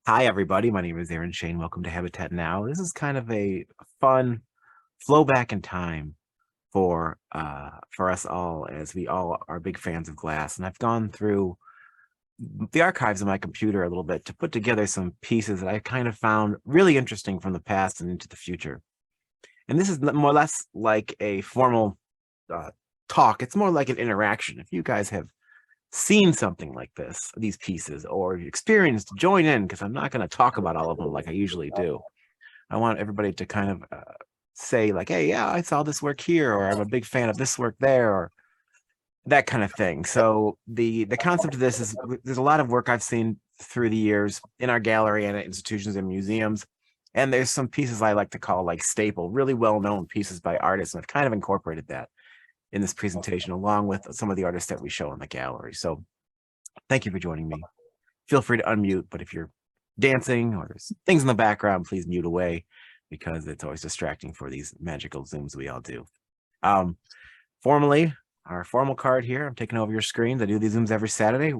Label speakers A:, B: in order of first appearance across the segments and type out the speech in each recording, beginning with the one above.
A: Hi, everybody. My name is Aaron Shane. Welcome to Habitat Now. This is kind of a fun flow back in time for us all, as we all are big fans of glass. And I've gone through the archives of my computer a little bit to put together some pieces that I kind of found really interesting from the past and into the future. And this is more or less like a formal uh, talk. It's more like an interaction. If you guys have seen something like this, these pieces, or experienced, join in, because I'm not going to talk about all of them like I usually do. I want everybody to kind of say like, hey, yeah, I saw this work here, or I'm a big fan of this work there, or that kind of thing. So the concept of this is there's a lot of work I've seen through the years in our gallery and at institutions and museums. And there's some pieces I like to call like staple, really well-known pieces by artists. And I've kind of incorporated that in this presentation, along with some of the artists that we show in the gallery. So thank you for joining me. Feel free to unmute, but if you're dancing or there's things in the background, please mute away, because it's always distracting for these magical Zooms we all do. Formally, our formal card here, I'm taking over your screens. I do these Zooms every Saturday.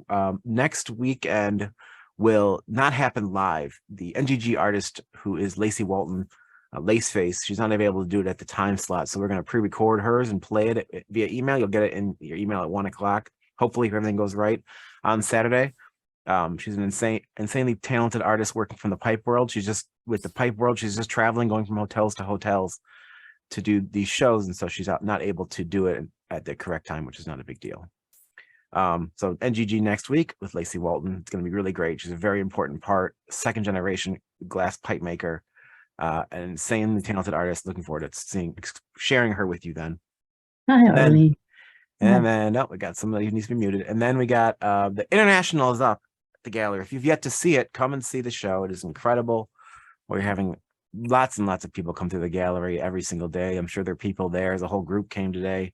A: Next weekend will not happen live. The NGG artist, who is Lacey Walton, Laceface, she's not able to do it at the time slot. So we're going to pre-record hers and play it via email. You'll get it in your email at 1 o'clock. Hopefully, if everything goes right on Saturday. She's an insanely talented artist working from the pipe world. She's just with the pipe world. She's just traveling, going from hotels to hotels to do these shows. And so she's not able to do it at the correct time, which is not a big deal. So NGG next week with Lacey Walton. It's going to be really great. She's a very important part, second generation glass pipe maker, an insanely talented artist. Looking forward to sharing her with you then.
B: Hi, Harvey.
A: And then, oh, we got somebody who needs to be muted. And then we got the International is up at the gallery. If you've yet to see it, come and see the show. It is incredible. We're having lots and lots of people come through the gallery every single day. I'm sure there are people there. As a whole group came today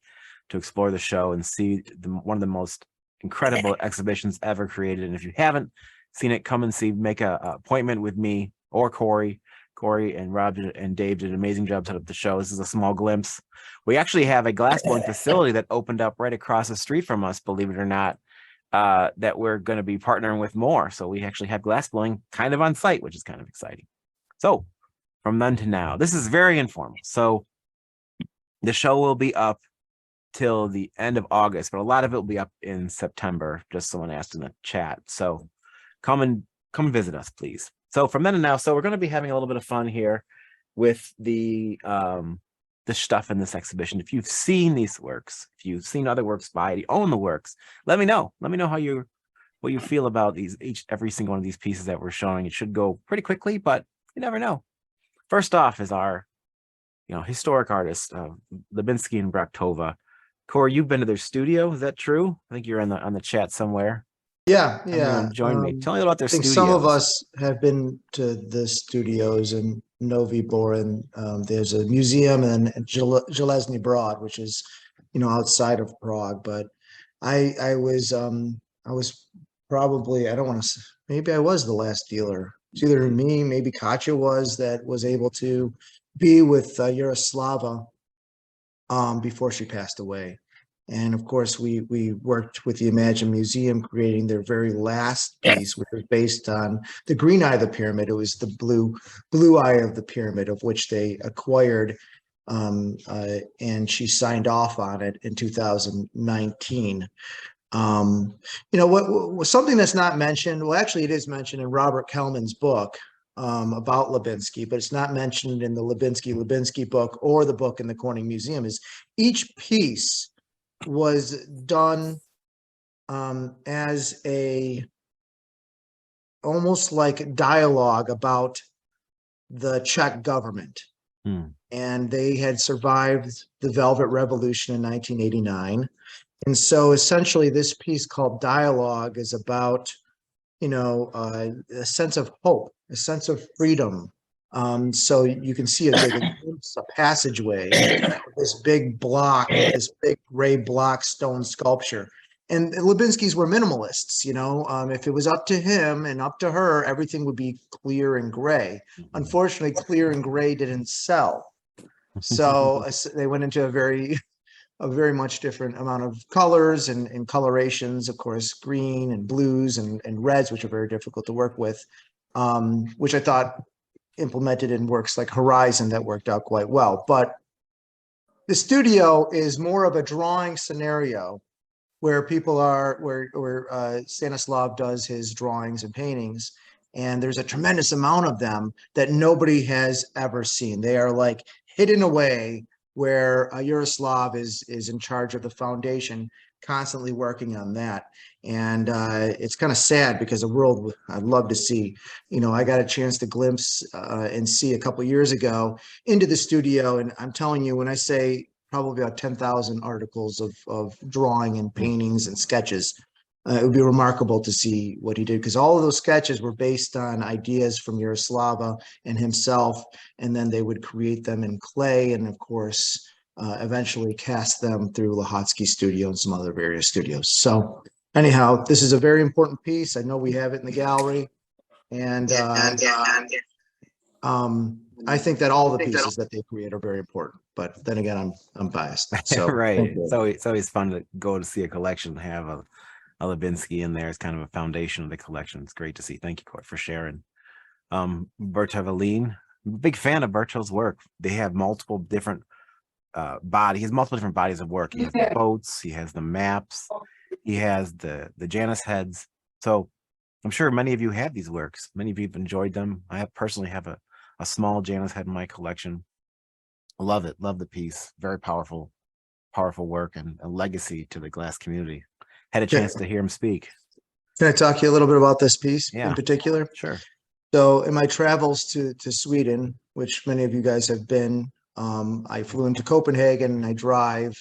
A: to explore the show and see one of the most incredible exhibitions ever created. And if you haven't seen it, come and see. Make an appointment with me or Corey. Corey and Rob and Dave did an amazing job setting up the show. This is a small glimpse. We actually have a glassblowing facility that opened up right across the street from us, believe it or not, that we're going to be partnering with more. So we actually have glassblowing kind of on site, which is kind of exciting. So from then to now, this is very informal. So the show will be up till the end of August, but a lot of it will be up in September, just someone asked in the chat. So come visit us, please. So from then to now, so we're going to be having a little bit of fun here with the stuff in this exhibition. If you've seen these works, if you've seen other works by it, you own the works, let me know. Let me know what you feel about every single one of these pieces that we're showing. It should go pretty quickly, but you never know. First off is our, historic artists, Lubinsky and Braktova. Corey, you've been to their studio. Is that true? I think you're on the chat somewhere.
B: Yeah.
A: Join me. Tell me about their
B: I think
A: studios.
B: some of us have been to the studios in Novi Bor, and there's a museum in Železny Brod, which is, outside of Prague. But I was probably, I don't want to, maybe I was the last dealer. It's either me, maybe Katya that was able to be with Yaroslava before she passed away. And of course, we worked with the Imagine Museum, creating their very last piece, which was based on the green eye of the pyramid. It was the blue eye of the pyramid, of which they acquired, and she signed off on it in 2019. What something that's not mentioned, well, actually it is mentioned in Robert Kellman's book about Lubinsky, but it's not mentioned in the Lubinsky book or the book in the Corning Museum, is each piece was done as almost like dialogue about the Czech government. And they had survived the Velvet Revolution in 1989. And so essentially this piece called Dialogue is about, a sense of hope, a sense of freedom. So you can see a passageway, this big block, this big gray block stone sculpture. And Lubinsky's were minimalists, if it was up to him and up to her, everything would be clear and gray. Unfortunately, clear and gray didn't sell. So they went into a very much different amount of colors and colorations, of course, green and blues and reds, which are very difficult to work with. which I thought implemented in works like Horizon that worked out quite well. But the studio is more of a drawing scenario where people are, where Stanislav does his drawings and paintings. And there's a tremendous amount of them that nobody has ever seen. They are like hidden away, where Yaroslav is in charge of the foundation, constantly working on that. And it's kind of sad because the world I'd love to see. You know, I got a chance to glimpse and see a couple years ago into the studio. And I'm telling you, when I say probably about 10,000 articles of drawing and paintings and sketches, it would be remarkable to see what he did, because all of those sketches were based on ideas from Yaroslava and himself, and then they would create them in clay, and of course, eventually cast them through Lahotsky Studio and some other various studios. So anyhow, this is a very important piece. I know we have it in the gallery, and I think that all the pieces that they create are very important. But then again, I'm biased. So
A: right. It's always fun to go to see a collection, have a Levinsky in there as kind of a foundation of the collection. It's great to see. Thank you, Corey, for sharing. Bertovalin, big fan of Berto's work. They have multiple different he has multiple different bodies of work. He has the boats, he has the maps, he has the Janus heads. So I'm sure many of you have these works. Many of you have enjoyed them. I personally have a small Janus head in my collection. I love it. Love the piece. Very powerful work and a legacy to the glass community. Had a chance to hear him speak.
B: Can I talk to you a little bit about this piece
A: in
B: particular?
A: Sure.
B: So in my travels to Sweden, which many of you guys have been, I flew into Copenhagen and I drive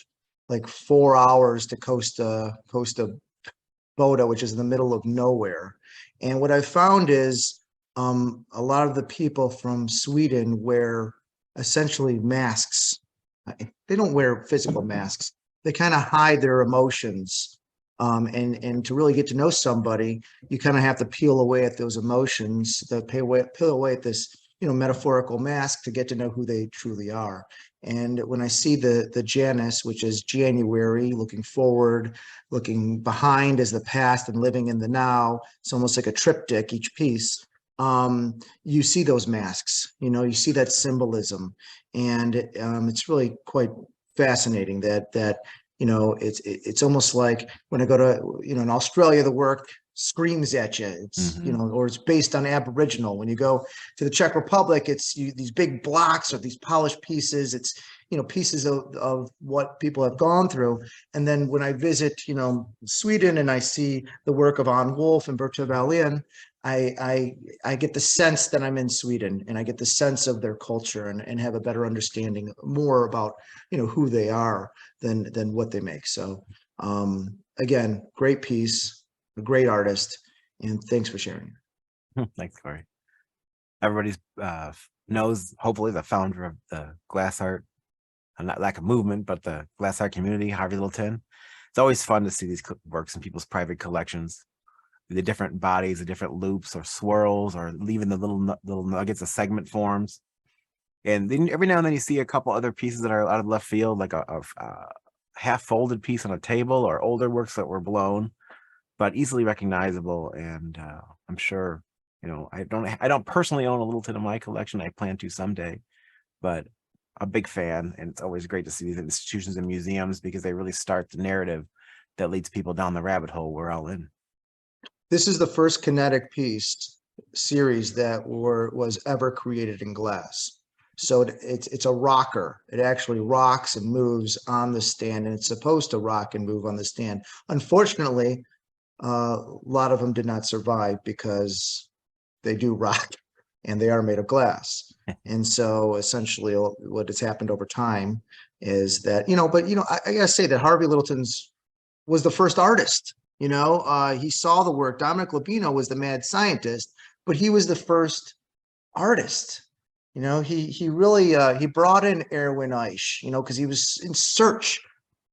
B: like 4 hours to Costa Boda, which is in the middle of nowhere. And what I found is a lot of the people from Sweden wear essentially masks. They don't wear physical masks. They kind of hide their emotions. And to really get to know somebody, you kind of have to peel away at those emotions, peel away at this, metaphorical mask to get to know who they truly are. And when I see the Janus, which is January, looking forward, looking behind as the past and living in the now, it's almost like a triptych, each piece. You see those masks, you see that symbolism. And it's really quite fascinating that it's almost like when I go to, in Australia, the work screams at you. It's, or it's based on Aboriginal. When you go to the Czech Republic, it's these big blocks or these polished pieces. It's, pieces of what people have gone through. And then when I visit, Sweden, and I see the work of Ann Wolf and Berta Wallin, I get the sense that I'm in Sweden, and I get the sense of their culture and have a better understanding more about, who they are than what they make. So again, great piece, a great artist, and thanks for sharing.
A: Thanks, Corey. Everybody's knows, hopefully, the founder of the glass art, not lack of movement, but the glass art community, Harvey Littleton. It's always fun to see these works in people's private collections. The different bodies, the different loops or swirls, or leaving the little nuggets of segment forms. And then every now and then you see a couple other pieces that are out of left field, like a half folded piece on a table, or older works that were blown, but easily recognizable. And I'm sure, I don't personally own a Littleton in my collection. I plan to someday, but a big fan. And it's always great to see these institutions and museums, because they really start the narrative that leads people down the rabbit hole we're all in.
B: This is the first kinetic piece series that was ever created in glass. So it's a rocker. It actually rocks and moves on the stand, and it's supposed to rock and move on the stand. Unfortunately, a lot of them did not survive because they do rock and they are made of glass. And so essentially what has happened over time is that, I gotta say that Harvey Littleton's was the first artist. He saw the work. Dominic Labino was the mad scientist, but he was the first artist. He really he brought in Erwin Eich, because he was in search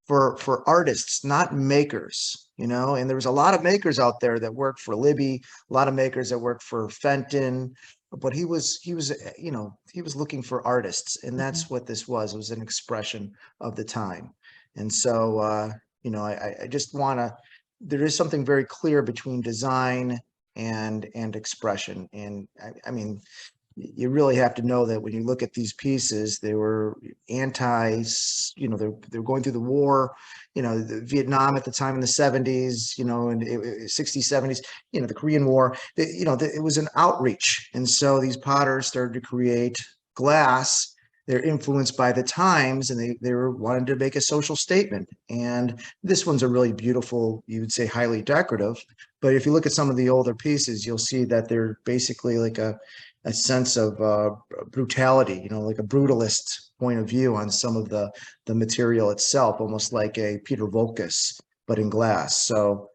B: for artists, not makers. And there was a lot of makers out there that worked for Libby, a lot of makers that worked for Fenton, but he was looking for artists, and that's what this was. It was an expression of the time. And so I just want to. There is something very clear between design and expression. And I mean, you really have to know that when you look at these pieces, they were they're going through the war, Vietnam at the time in the 70s, and 60s, 70s, the Korean War, it was an outreach. And so these potters started to create glass. They're influenced by the times, and they were wanted to make a social statement. And this one's a really beautiful, you would say highly decorative. But if you look at some of the older pieces, you'll see that they're basically like a sense of brutality, like a brutalist point of view on some of the material itself, almost like a Peter Voulkos, but in glass. So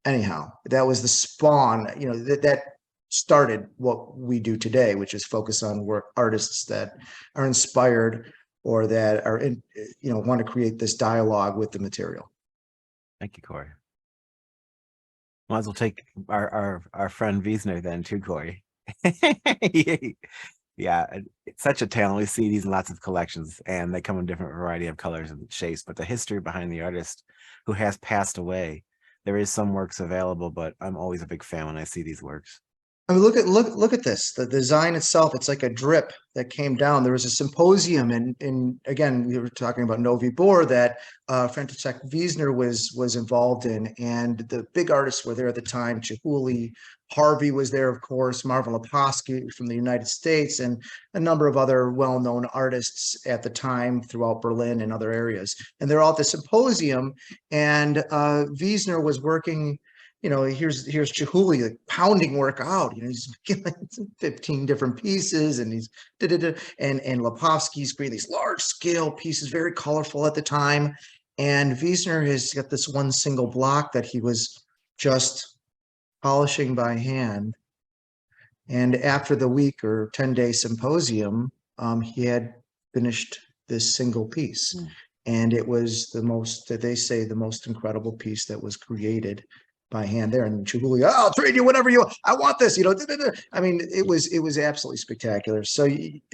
B: anyhow, that was the spawn, that started what we do today, which is focus on artists that are inspired or that are want to create this dialogue with the material.
A: Thank you, Corey. Might as well take our friend Wiesner then too, Corey. Yeah, it's such a talent. We see these in lots of collections, and they come in different variety of colors and shapes, but the history behind the artist who has passed away, there is some works available, but I'm always a big fan when I see these works.
B: I mean, look at this. The design itself, it's like a drip that came down. There was a symposium, and again, we were talking about Novi Bor that František Wiesner was involved in, and the big artists were there at the time. Chihuly, Harvey was there, of course, Marvin Lepofsky from the United States, and a number of other well-known artists at the time throughout Berlin and other areas. And they're all at the symposium, and Wiesner was working. Here's Chihuly like pounding work out. He's making like 15 different pieces, and he's and Lepofsky's creating these large scale pieces, very colorful at the time. And Wiesner has got this one single block that he was just polishing by hand. And after the week or 10-day symposium, he had finished this single piece. And it was the most, they say, the most incredible piece that was created by hand there. And Chihuly, I'll trade you whatever I want this, I mean, it was absolutely spectacular. So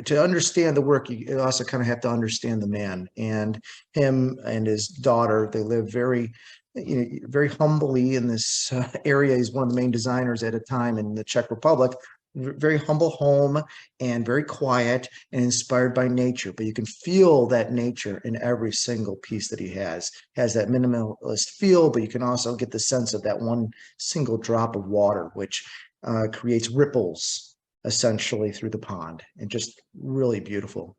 B: to understand the work, you also kind of have to understand the man. And him and his daughter, they live very very humbly in this area. He's one of the main designers at a time in the Czech Republic. Very humble home and very quiet and inspired by nature, but you can feel that nature in every single piece that he has that minimalist feel, but you can also get the sense of that one single drop of water, which creates ripples essentially through the pond, and just really beautiful.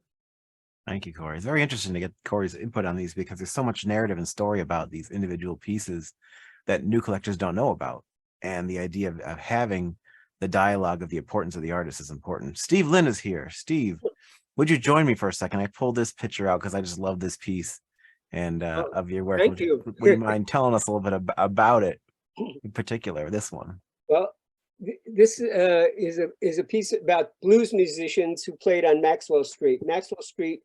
A: Thank you, Corey. It's very interesting to get Corey's input on these because there's so much narrative and story about these individual pieces that new collectors don't know about. And the idea of having the dialogue of the importance of the artist is important. Steve Lynn is here. Steve, would you join me for a second? I pulled this picture out because I just love this piece and of your work.
C: Thank you.
A: Would you mind telling us a little bit about it, in particular, this one?
C: Well, this is a piece about blues musicians who played on Maxwell Street. Maxwell Street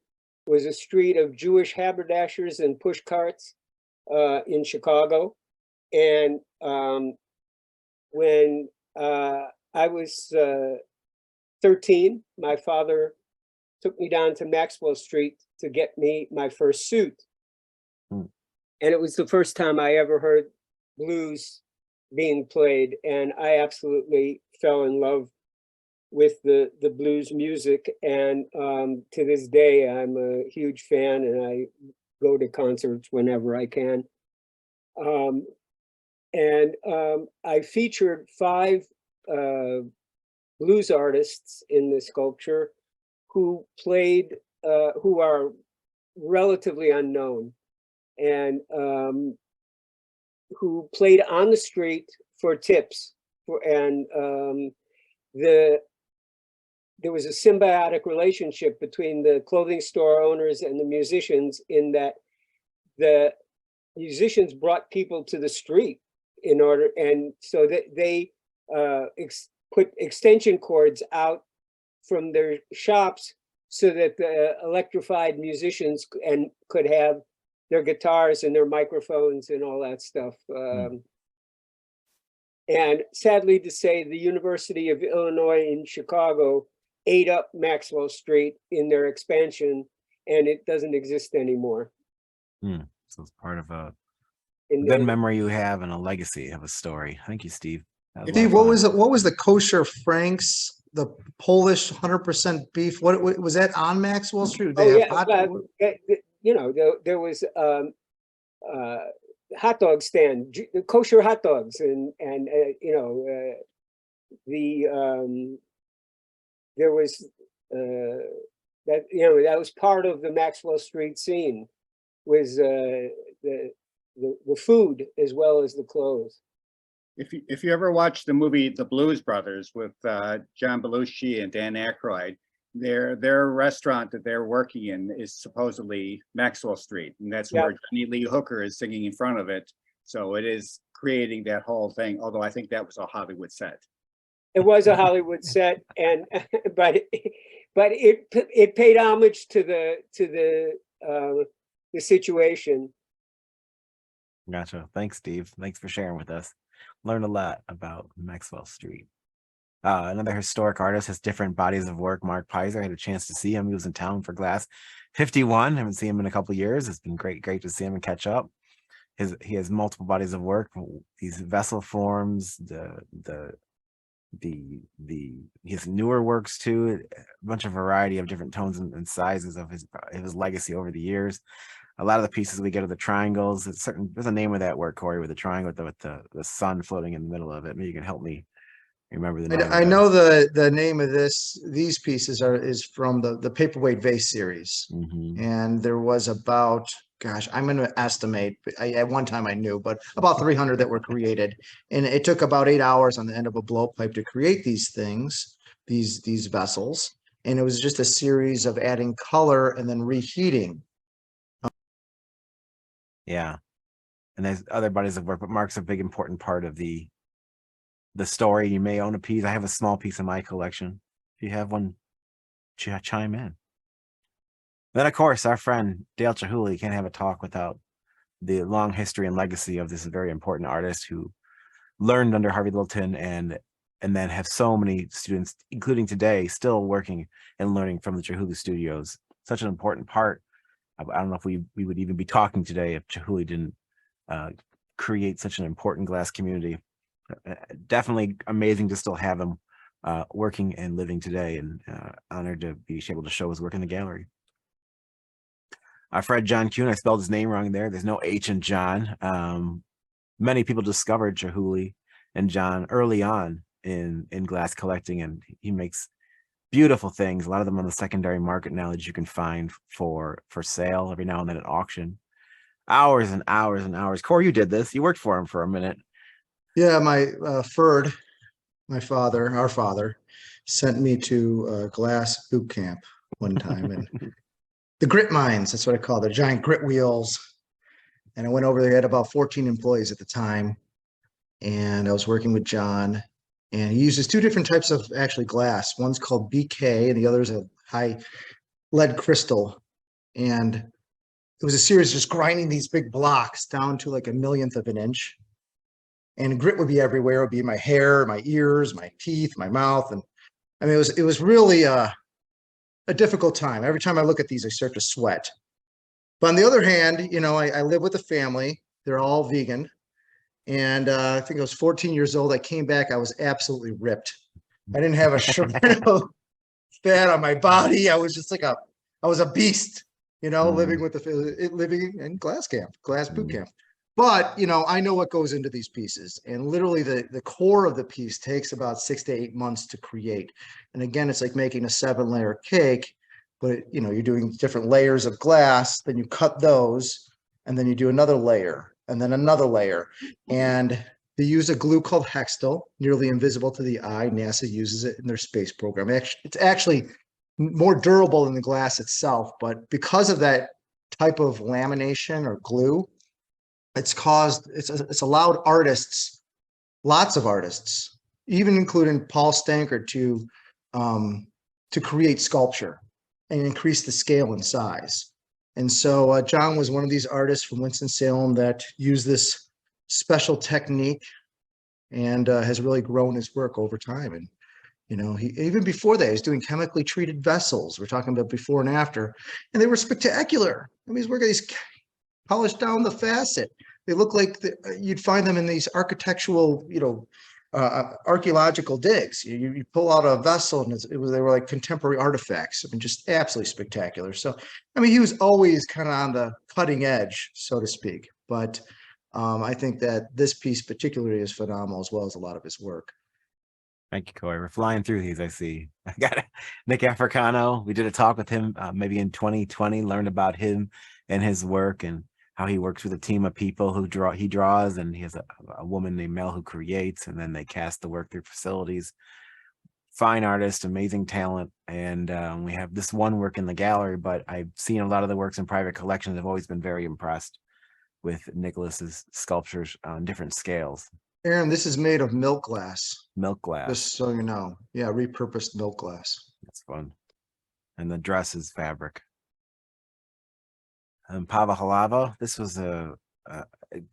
C: was a street of Jewish haberdashers and push carts in Chicago. And when I was 13, my father took me down to Maxwell Street to get me my first suit. And it was the first time I ever heard blues being played. And I absolutely fell in love with the blues music. And to this day, I'm a huge fan, and I go to concerts whenever I can. I featured 5 blues artists in the sculpture who played, who are relatively unknown, and who played on the street for tips. There was a symbiotic relationship between the clothing store owners and the musicians, in that the musicians brought people to the street in order, and so that they put extension cords out from their shops so that the electrified musicians could have their guitars and their microphones and all that stuff. And sadly to say, the University of Illinois in Chicago ate up Maxwell Street in their expansion, and it doesn't exist anymore.
A: So it's part of a good memory you have and a legacy of a story. Thank you, Steve.
B: Steve, what was the kosher Franks, the Polish 100% beef? What was that on Maxwell Street?
C: Oh yeah, you know, there was hot dog stand, kosher hot dogs, and you know, there was that, you know, that was part of the Maxwell Street scene, was the food as well as the clothes.
D: If you ever watch the movie The Blues Brothers with John Belushi and Dan Aykroyd, their restaurant that they're working in is supposedly Maxwell Street, and that's where Johnny Lee Hooker is singing in front of it. So it is creating that whole thing. Although I think that was a Hollywood set.
C: It was a Hollywood set, and but it paid homage to the situation.
A: Gotcha. Thanks, Steve. Thanks for sharing with us. Learned a lot about Maxwell Street. Another historic artist has different bodies of work. Mark Pizer, I had a chance to see him. He was in town for Glass 51. I haven't seen him in a couple of years. It's been great to see him and catch up. He has multiple bodies of work. These vessel forms, his newer works too. A bunch of variety of different tones and sizes of his legacy over the years. A lot of the pieces we get are the triangles. There's a name of that work, Corey, with the triangle with the sun floating in the middle of it. Maybe you can help me remember the name.
B: I know the name of these pieces is from the Paperweight Vase series. And there was about, gosh, I'm going to estimate, at one time I knew, but about 300 that were created. And it took about 8 hours on the end of a blowpipe to create these things, these vessels. And it was just a series of adding color and then reheating.
A: Yeah. And there's other bodies of work, but Mark's a big important part of the story. You may own a piece. I have a small piece in my collection. If you have one, chime in. Then, of course, our friend Dale Chihuly can't have a talk without the long history and legacy of this very important artist who learned under Harvey Littleton and then have so many students, including today, still working and learning from the Chihuly studios. Such an important part. I don't know if we would even be talking today if Chihuly didn't create such an important glass community. Definitely amazing to still have him working and living today, and honored to be able to show his work in the gallery. Our friend John Kuhn, I spelled his name wrong there. There's no H in John. Many people discovered Chihuly and John early on in glass collecting, and he makes beautiful things. A lot of them on the secondary market now that you can find for sale every now and then at auction. Hours and hours and hours. Corey, you did this. You worked for him for a minute.
B: Yeah, my Ferd, our father, sent me to glass boot camp one time, and the grit mines, that's what I call it, the giant grit wheels. And I went over there, I had about 14 employees at the time, and I was working with John, and he uses two different types of actually glass. One's called BK, and the other is a high lead crystal. And it was a series just grinding these big blocks down to like a millionth of an inch. And grit would be everywhere. It would be my hair, my ears, my teeth, my mouth. And I mean, it was really a difficult time. Every time I look at these, I start to sweat. But on the other hand, you know, I live with a family. They're all vegan. And I think I was 14 years old. I came back, I was absolutely ripped. I didn't have a shred of fat on my body. I was just like I was a beast, you know, living in glass boot camp. But, you know, I know what goes into these pieces, and literally the core of the piece takes about 6 to 8 months to create. And again, it's like making a 7-layer cake, but you know, you're doing different layers of glass, then you cut those, and then you do another layer, and then another layer. And they use a glue called Hextile, nearly invisible to the eye. NASA uses it in their space program. It's actually more durable than the glass itself, but because of that type of lamination or glue, it's allowed artists, lots of artists, even including Paul Stanker, to create sculpture and increase the scale and size. And so John was one of these artists from Winston-Salem that used this special technique and has really grown his work over time. And, you know, even before that, he's doing chemically treated vessels. We're talking about before and after, and they were spectacular. I mean, he's working these polished down the facet. They look like you'd find them in these architectural, you know, archaeological digs. You pull out a vessel and they were like contemporary artifacts. I mean, just absolutely spectacular. So, I mean, he was always kind of on the cutting edge, so to speak. But I think that this piece particularly is phenomenal, as well as a lot of his work.
A: Thank you, Corey. We're flying through these, I see. I got Nick Africano. We did a talk with him maybe in 2020, learned about him and his work and how he works with a team of people who he draws, and he has a woman named Mel who creates, and then they cast the work through facilities. Fine artist, amazing talent. And we have this one work in the gallery, but I've seen a lot of the works in private collections. I've always been very impressed with Nicholas's sculptures on different scales.
B: Aaron, this is made of milk glass.
A: Milk glass.
B: Just so you know. Yeah, repurposed milk glass.
A: That's fun. And the dress is fabric. Pava Halava, this was a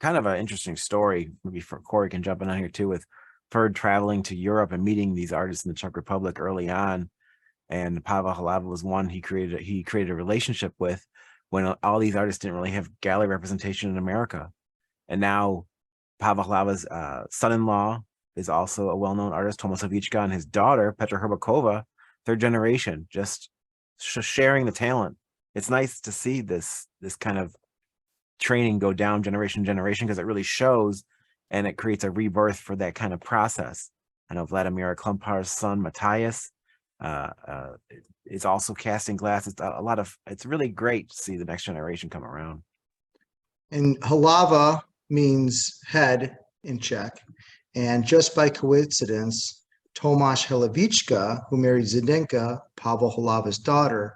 A: kind of an interesting story. Maybe for Corey can jump in on here too, with Ferd traveling to Europe and meeting these artists in the Czech Republic early on. And Pava Halava was one he created a relationship with when all these artists didn't really have gallery representation in America. And now Pava Halava's son-in-law is also a well-known artist, Tomas Havichka, and his daughter, Petra Herbakova, third generation, just sharing the talent. It's nice to see this kind of training go down generation to generation, because it really shows and it creates a rebirth for that kind of process. I know Vladimir Klempar's son, Matthias, is also casting glass. It's really great to see the next generation come around.
B: And Halava means head in Czech. And just by coincidence, Tomáš Hlevíčka, who married Zdenka, Pavel Halava's daughter,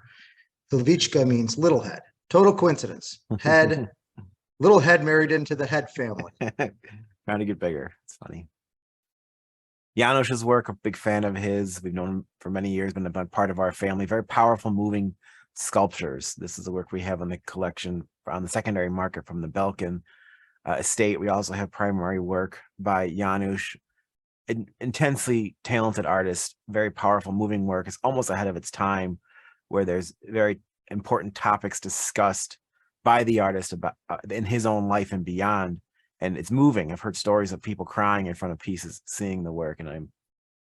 B: Hlevíčka means little head. Total coincidence. Head, little head married into the head family.
A: Trying to get bigger. It's funny. Janusz's work, a big fan of his. We've known him for many years, been a part of our family. Very powerful, moving sculptures. This is the work we have on the collection on the secondary market from the Belkin estate. We also have primary work by Janusz, an intensely talented artist, very powerful, moving work. It's almost ahead of its time, where there's very important topics discussed by the artist about in his own life and beyond. And it's moving. I've heard stories of people crying in front of pieces, seeing the work. And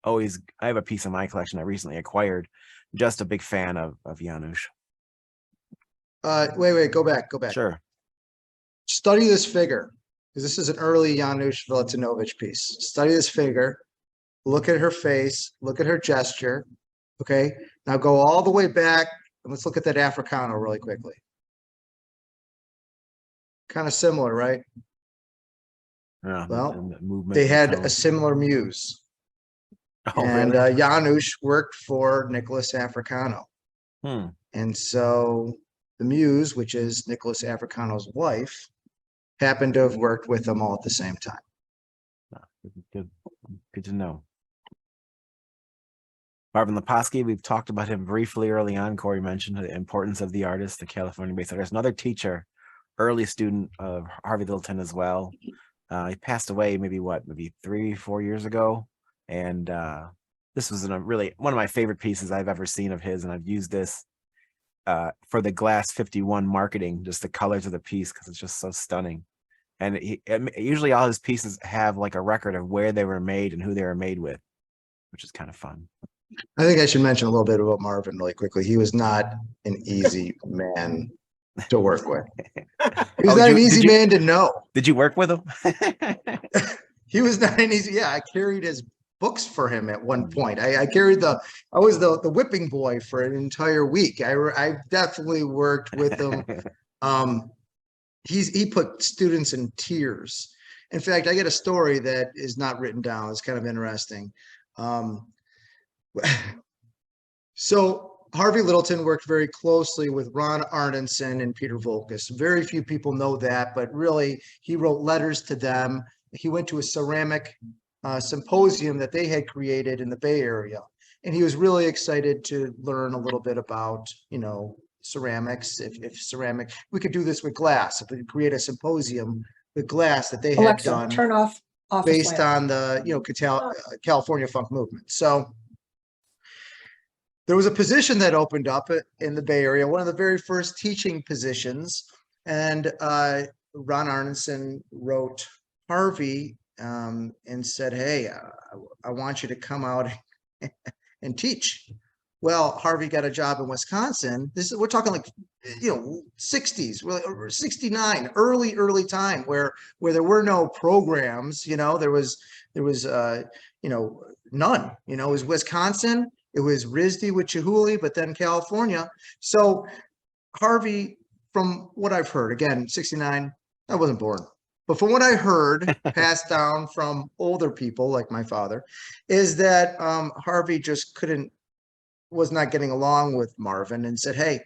A: I have a piece in my collection I recently acquired. Just a big fan of Janusz.
B: Wait, go back.
A: Sure.
B: Study this figure, because this is an early Janusz Vilatonovich piece. Study this figure, look at her face, look at her gesture. Okay, now go all the way back and let's look at that Africano really quickly. Kind of similar, right?
A: Yeah,
B: well,
A: the
B: they had a similar muse.
A: Oh,
B: and
A: really?
B: Janusz worked for Nicholas Africano. And so the muse, which is Nicholas Africano's wife, happened to have worked with them all at the same time.
A: Good to know. Marvin Leposki, we've talked about him briefly early on. Corey mentioned the importance of the artist, the California-based artist, another teacher, early student of Harvey Littleton as well. He passed away maybe 3-4 years ago. And this was really one of my favorite pieces I've ever seen of his. And I've used this for the Glass51 marketing, just the colors of the piece, because it's just so stunning. And usually all his pieces have like a record of where they were made and who they were made with, which is kind of fun.
B: I think I should mention a little bit about Marvin really quickly. He was not an easy man to work with. He was not an easy man to know.
A: Did you work with him?
B: He was not an easy. Yeah, I carried his books for him at one point. I was the whipping boy for an entire week. I definitely worked with him. He put students in tears. In fact, I get a story that is not written down. It's kind of interesting. So Harvey Littleton worked very closely with Ron Arneson and Peter Volkus. Very few people know that, but really he wrote letters to them. He went to a ceramic symposium that they had created in the Bay Area. And he was really excited to learn a little bit about, ceramics. If ceramic, we could do this with glass. If we could create a symposium with glass that they had done.
E: Turn off
B: based on the, California funk movement. So there was a position that opened up in the Bay Area, one of the very first teaching positions. And Ron Arneson wrote Harvey and said, "Hey, I want you to come out and teach." Well, Harvey got a job in Wisconsin. We're talking like, 60s, or 69, early time where there were no programs. There was none. It was Wisconsin, it was RISD with Chihuly, but then California. So Harvey, from what I've heard, again, 69, I wasn't born. But from what I heard, passed down from older people like my father, is that Harvey just was not getting along with Marvin and said, "Hey,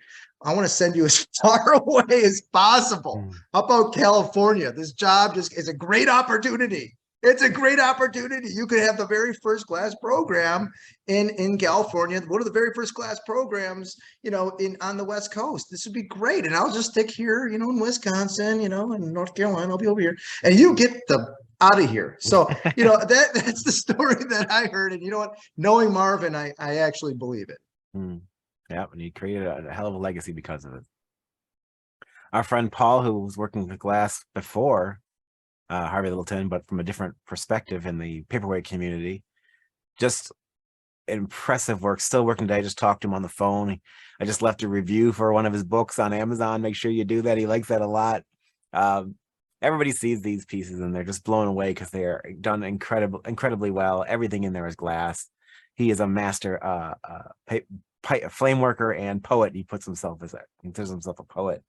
B: I want to send you as far away as possible. How about California? This job just is a great opportunity. It's a great opportunity. You could have the very first glass program in California, one of the very first glass programs, on the West Coast. This would be great. And I'll just stick here, in Wisconsin, in North Carolina. I'll be over here. And you get the out of here." So, that's the story that I heard. And you know what? Knowing Marvin, I actually believe it.
A: Yeah, and he created a hell of a legacy because of it. Our friend Paul, who was working with glass before Harvey Littleton, but from a different perspective in the paperweight community, just impressive work, still working today. I just talked to him on the phone. I just left a review for one of his books on Amazon. Make sure you do that. He likes that a lot. Everybody sees these pieces and they're just blown away because they are done incredibly well. Everything in there is glass. He is a master flame worker and poet. He considers himself a poet,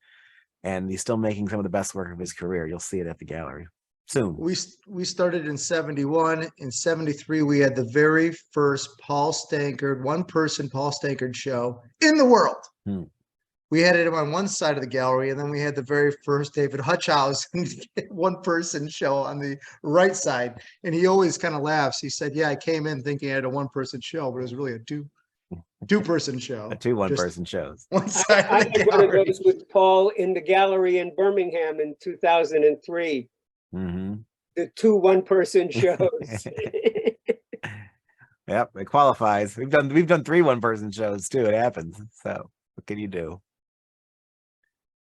A: and he's still making some of the best work of his career. You'll see it at the gallery soon.
B: We started in 71. In 73, we had the very first one-person Paul Stankard show in the world. We had it on one side of the gallery, and then we had the very first David Hutchhausen one-person show on the right side. And he always kind of laughs. He said, "Yeah, I came in thinking I had a one-person show, but it was really a two-person show."
A: Two one-person shows.
B: One side
C: I
B: of the
C: had one of
B: gallery.
C: those with Paul in the gallery in Birmingham in 2003. The 2 one-person shows.
A: Yep, it qualifies. We've done 3 one-person shows too. It happens. So what can you do?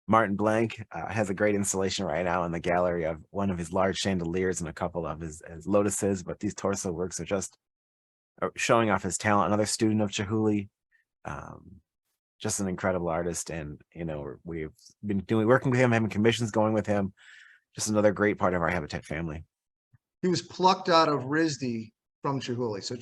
A: Martin Blank has a great installation right now in the gallery of one of his large chandeliers and a couple of his lotuses, but these torso works are just showing off his talent. Another student of Chihuly, just an incredible artist. And, we've been working with him, having commissions going with him. Just another great part of our Habatat family.
B: He was plucked out of RISD from Chihuly. So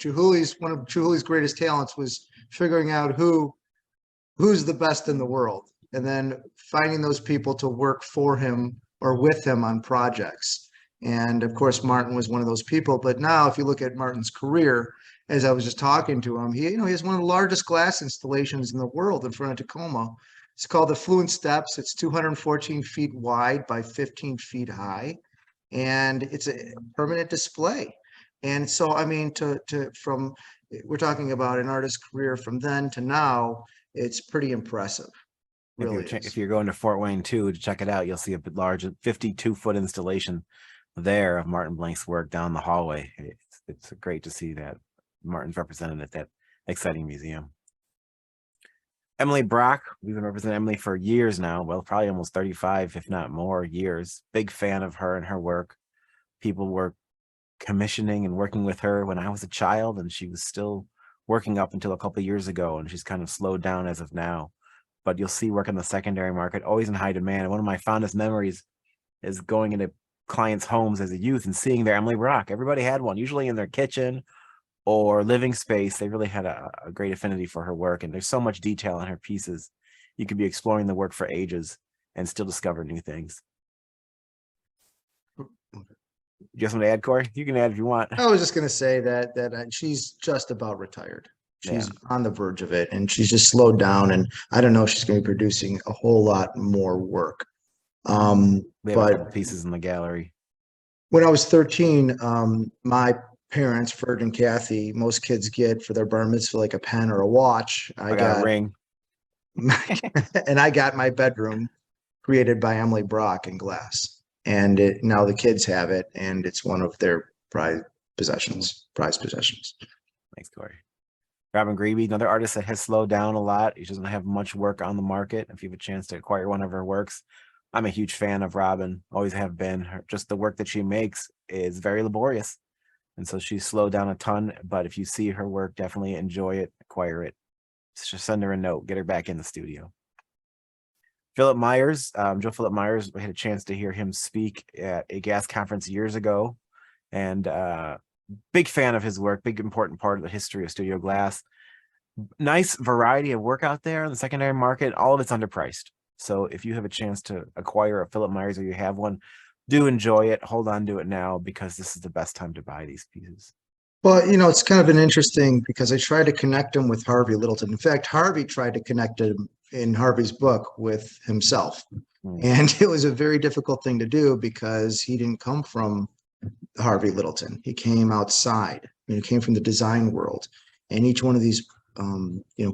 B: one of Chihuly's greatest talents was figuring out who's the best in the world, and then finding those people to work for him or with him on projects. And of course, Martin was one of those people. But now, if you look at Martin's career, as I was just talking to him, he has one of the largest glass installations in the world in front of Tacoma. It's called the Fluent Steps. It's 214 feet wide by 15 feet high, and it's a permanent display. And so, I mean, we're talking about an artist's career from then to now, it's pretty impressive. Really,
A: if you're going to Fort Wayne too to check it out, you'll see a large 52-foot installation there of Martin Blank's work down the hallway. It's great to see that Martin's represented at that exciting museum. Emily Brock, we've been representing Emily for years now, well, probably almost 35, if not more years. Big fan of her and her work. People were commissioning and working with her when I was a child, and she was still working up until a couple of years ago, and she's kind of slowed down as of now. But you'll see work in the secondary market, always in high demand. And one of my fondest memories is going into clients' homes as a youth and seeing their Emily Brock. Everybody had one, usually in their kitchen or living space. They really had a great affinity for her work, and there's so much detail in her pieces. You could be exploring the work for ages and still discover new things. You have something to add, Corey? You can add if you want.
B: I was just going to say that she's just about retired. She's on the verge of it, and she's just slowed down, and I don't know if she's going to be producing a whole lot more work.
A: We have a
B: but
A: couple pieces in the gallery.
B: When I was 13, my parents, Ferd and Kathy, most kids get for their bar mitzvah like a pen or a watch.
A: I got a ring.
B: And I got my bedroom created by Emily Brock in glass. And now the kids have it, and it's one of their prized possessions.
A: Thanks, Corey. Robin Greeby, another artist that has slowed down a lot. He doesn't have much work on the market. If you have a chance to acquire one of her works, I'm a huge fan of Robin, always have been. Just the work that she makes is very laborious. And so she's slowed down a ton, but if you see her work, definitely enjoy it, acquire it. Just send her a note, get her back in the studio. Philip Myers, Joe Philip Myers, we had a chance to hear him speak at a gas conference years ago, and big fan of his work, big important part of the history of studio glass. Nice variety of work out there in the secondary market. All of it's underpriced. So if you have a chance to acquire a Philip Myers or you have one, do enjoy it. Hold on to it now because this is the best time to buy these pieces.
B: Well, you know, it's kind of an interesting because I tried to connect him with Harvey Littleton. In fact, Harvey tried to connect him in Harvey's book with himself. And it was a very difficult thing to do because he didn't come from Harvey Littleton. He came outside, he came from the design world. And each one of these,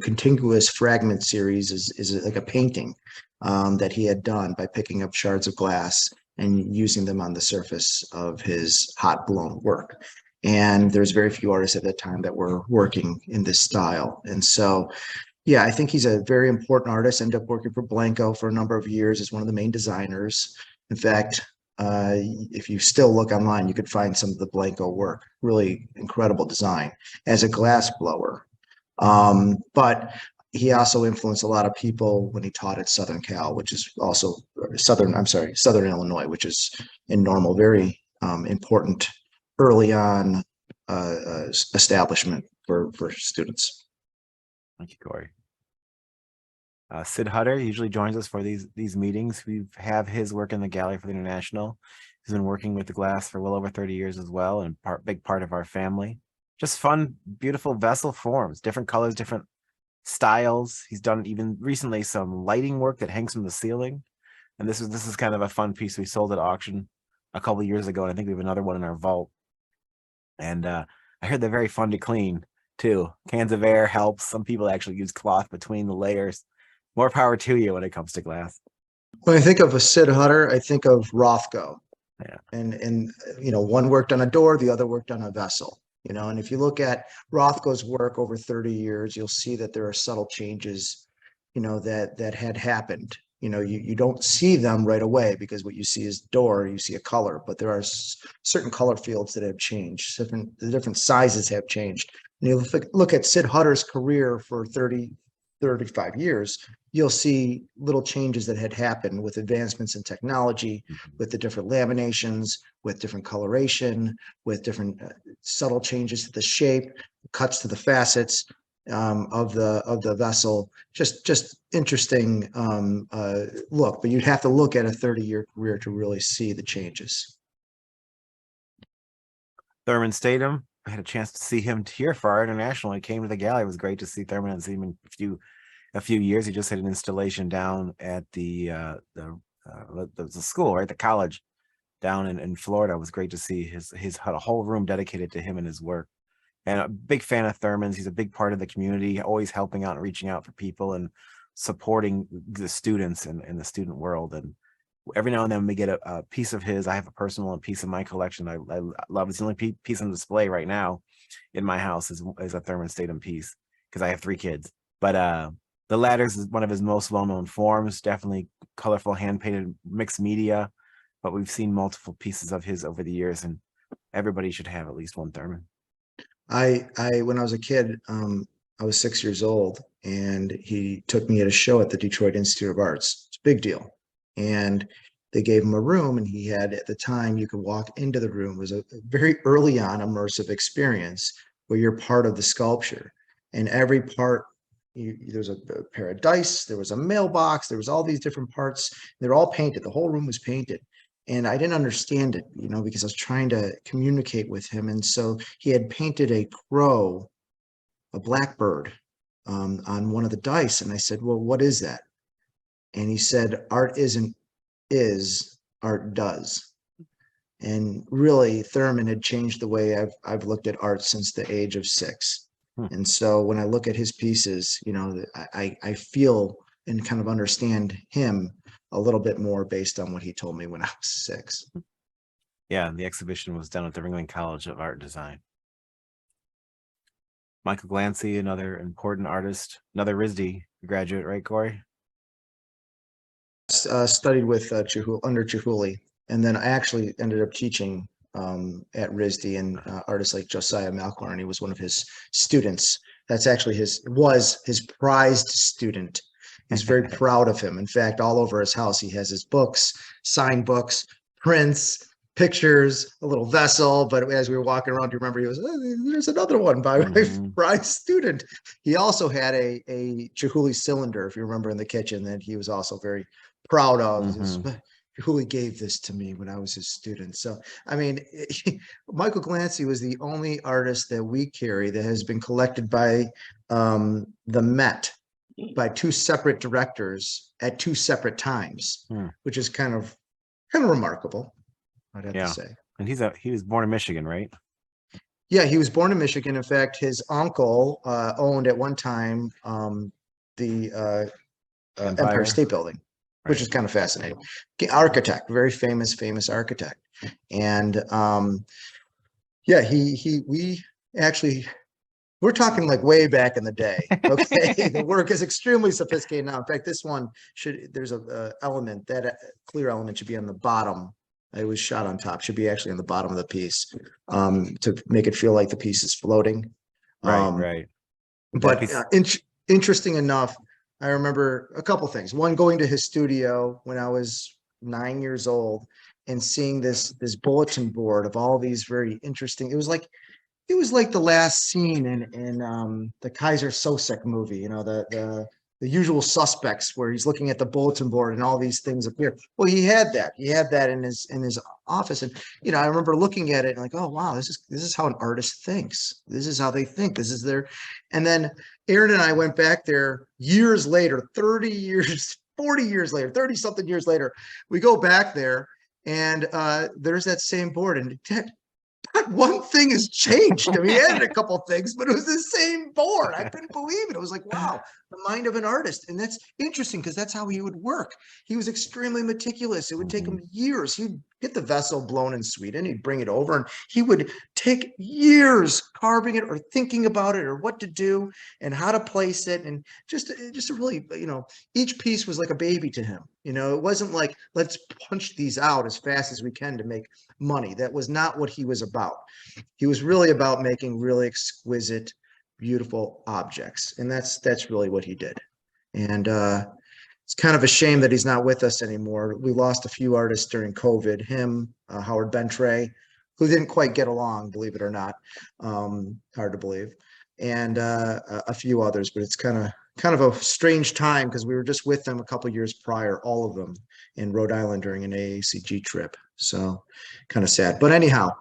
B: contiguous fragment series is like a painting that he had done by picking up shards of glass and using them on the surface of his hot blown work. And there's very few artists at that time that were working in this style. And so, yeah, I think he's a very important artist. Ended up working for Blanco for a number of years as one of the main designers. In fact, if you still look online, you could find some of the Blanco work. Really incredible design as a glass blower. But he also influenced a lot of people when he taught at Southern Cal, which is also Southern Illinois, which is in Normal, very important early on establishment for students.
A: Thank you, Corey. Sid Hutter usually joins us for these meetings. We have his work in the Gallery for the International. He's been working with the glass for well over 30 years as well, and big part of our family. Just fun, beautiful vessel forms, different colors, different styles. He's done even recently some lighting work that hangs from the ceiling. And this is kind of a fun piece we sold at auction a couple of years ago. And I think we have another one in our vault. And I heard they're very fun to clean too. Cans of air helps. Some people actually use cloth between the layers. More power to you when it comes to glass.
B: When I think of a Sid Hutter, I think of Rothko.
A: Yeah.
B: And one worked on a door, the other worked on a vessel. And if you look at Rothko's work over 30 years, you'll see that there are subtle changes, that had happened. You don't see them right away because what you see is door, you see a color, but there are certain color fields that have changed. The different sizes have changed. And you look at Sid Hutter's career for 35 years, you'll see little changes that had happened with advancements in technology, with the different laminations, with different coloration, with different subtle changes to the shape, cuts to the facets of the vessel. Just interesting look, but you'd have to look at a 30-year career to really see the changes.
A: Thurman Statham, I had a chance to see him here for our international. He came to the gallery. It was great to see Thurman. I hadn't seen him in a few years. He just had an installation down at the school, right? The college down in Florida. It was great to see his had a whole room dedicated to him and his work. And a big fan of Thurman's. He's a big part of the community, always helping out and reaching out for people and supporting the students in the student world. And every now and then we get a piece of his. I have a personal piece of my collection. I love. It's the only piece on display right now in my house is a Thurman Statham piece because I have 3 kids. But the Ladders is one of his most well-known forms. Definitely colorful, hand-painted, mixed media. But we've seen multiple pieces of his over the years, and everybody should have at least one Thurman.
B: When I was a kid, I was 6 years old, and he took me at a show at the Detroit Institute of Arts. It's a big deal. And they gave him a room, and he had, at the time, you could walk into the room. It was a very early on immersive experience where you're part of the sculpture. And every part, there's a pair of dice, there was a mailbox, there was all these different parts. They're all painted. The whole room was painted. And I didn't understand it, because I was trying to communicate with him. And so he had painted a crow, a blackbird, on one of the dice. And I said, well, what is that? And he said, art isn't is, art does. And really, Thurman had changed the way I've looked at art since the age of 6. And so when I look at his pieces, I feel and kind of understand him a little bit more based on what he told me when I was 6.
A: Yeah, the exhibition was done at the Ringling College of Art and Design. Michael Glancy, another important artist, another RISD graduate, right, Corey?
B: studied with under Chihuly, and then I actually ended up teaching at RISD, and artists like Josiah Malcorny was one of his students. That's actually was his prized student. He's very proud of him. In fact, all over his house, he has his books, signed books, prints, pictures, a little vessel. But as we were walking around, do you remember he was, oh, there's another one by my prized student. He also had a Chihuly cylinder, if you remember, in the kitchen, that he was also very proud of. Chihuly gave this to me when I was his student. So, I mean, Michael Glancy was the only artist that we carry that has been collected by the Met, by two separate directors at two separate times, which is kind of remarkable, I'd have to say.
A: And he was born in Michigan, right?
B: Yeah, he was born in Michigan. In fact, his uncle owned at one time the Empire State Building, which is kind of fascinating. Architect, very famous architect. And we actually, we're talking like way back in the day. Okay. The work is extremely sophisticated now. In fact, this one there's a element, that clear element should be on the bottom. It was shot on top, should be actually on the bottom of the piece, to make it feel like the piece is floating.
A: Right.
B: But interesting enough, I remember a couple things. One, going to his studio when I was 9 years old and seeing this bulletin board of all these very interesting. It was like the last scene in the Kaiser Sosek movie. You know, the Usual Suspects, where he's looking at the bulletin board and all these things appear. Well, he had that in his office, and I remember looking at it and like, oh wow, this is how an artist thinks. This is how they think. This is their. And then Aaron and I went back there years later, 30 years, 40 years later, 30 something years later. We go back there, and there's that same board, and not one thing has changed. I mean, he added a couple things, but it was the same board. I couldn't believe it. It was like, wow, the mind of an artist. And that's interesting because that's how he would work. He was extremely meticulous. It would take him years. He'd get the vessel blown in Sweden. He'd bring it over, and he would take years carving it or thinking about it or what to do and how to place it. And just a really, each piece was like a baby to him. It wasn't like, let's punch these out as fast as we can to make money. That was not what he was about. He was really about making really exquisite, beautiful objects. And that's really what he did. And it's kind of a shame that he's not with us anymore. We lost a few artists during COVID, him, Howard Bentray, who didn't quite get along, believe it or not. Hard to believe. And a few others, but it's kind of a strange time because we were just with them a couple of years prior, all of them in Rhode Island during an AACG trip. So kind of sad. But anyhow,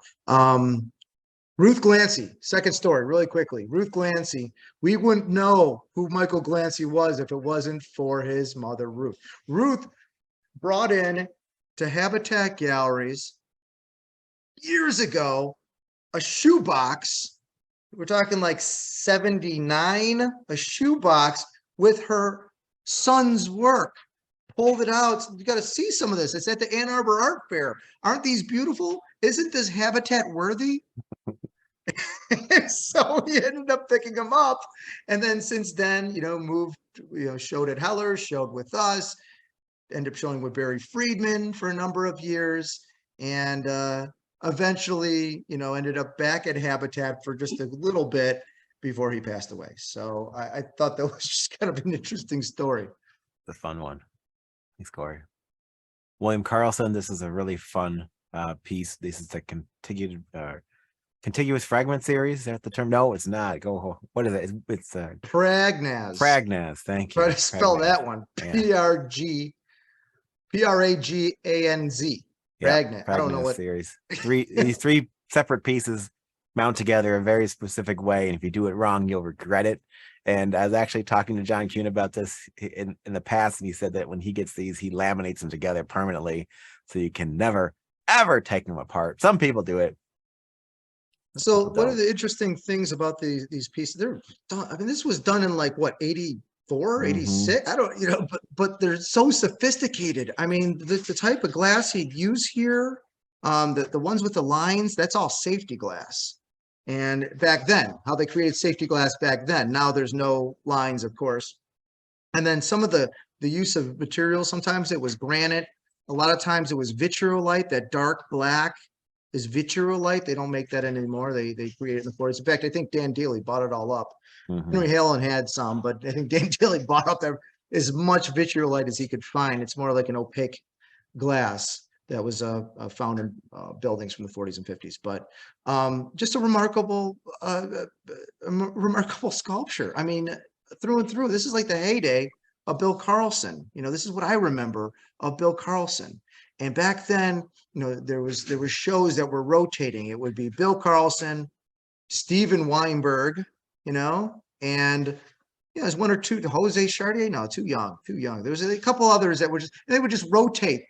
B: Ruth Glancy, second story, really quickly. Ruth Glancy, we wouldn't know who Michael Glancy was if it wasn't for his mother, Ruth. Ruth brought in to Habatat Galleries years ago a shoebox. We're talking like 79, a shoebox with her son's work. Pulled it out. You got to see some of this. It's at the Ann Arbor Art Fair. Aren't these beautiful? Isn't this Habitat worthy? So he ended up picking them up. And then since then, moved, showed at Heller, showed with us, ended up showing with Barry Friedman for a number of years. And eventually, ended up back at Habitat for just a little bit before he passed away. So I thought that was just kind of an interesting story.
A: The fun one. Thanks, Corey. William Carlson, this is a really fun piece. This is the contiguous fragment series. Is that the term? No, it's not. What is it? It's
B: Pragnaz.
A: Pragnaz. Thank you.
B: Try to spell that one. Praganz. Pragnaz. I don't know what
A: series. These three separate pieces mount together a very specific way, and if you do it wrong, you'll regret it. And I was actually talking to John Kuhn about this in the past, and he said that when he gets these, he laminates them together permanently, so you can never ever take them apart. Some people do it.
B: So one of the interesting things about these pieces, they're done. I mean, this was done in like what, 84, 86? I don't, but they're so sophisticated. I mean, the type of glass he'd use here, the ones with the lines, that's all safety glass. And back then, how they created safety glass back then. Now there's no lines, of course. And then some of the the use of materials. Sometimes it was granite. A lot of times it was vitrolite. That dark black is vitrolite. They don't make that anymore. They create it in the 40s. In fact, I think Dan Daly bought it all up. Henry Halen had some, but I think Dan Daly bought up there as much vitrolite as he could find. It's more like an opaque glass that was found in buildings from the 40s and 50s. But just a remarkable sculpture. I mean, through and through, this is like the heyday of Bill Carlson. You know, this is what I remember of Bill Carlson. And back then, you know, there were shows that were rotating. It would be Bill Carlson, Steven Weinberg, you know, and there's one or two, Jose Chartier, no, too young. There was a couple others that were just, they would just rotate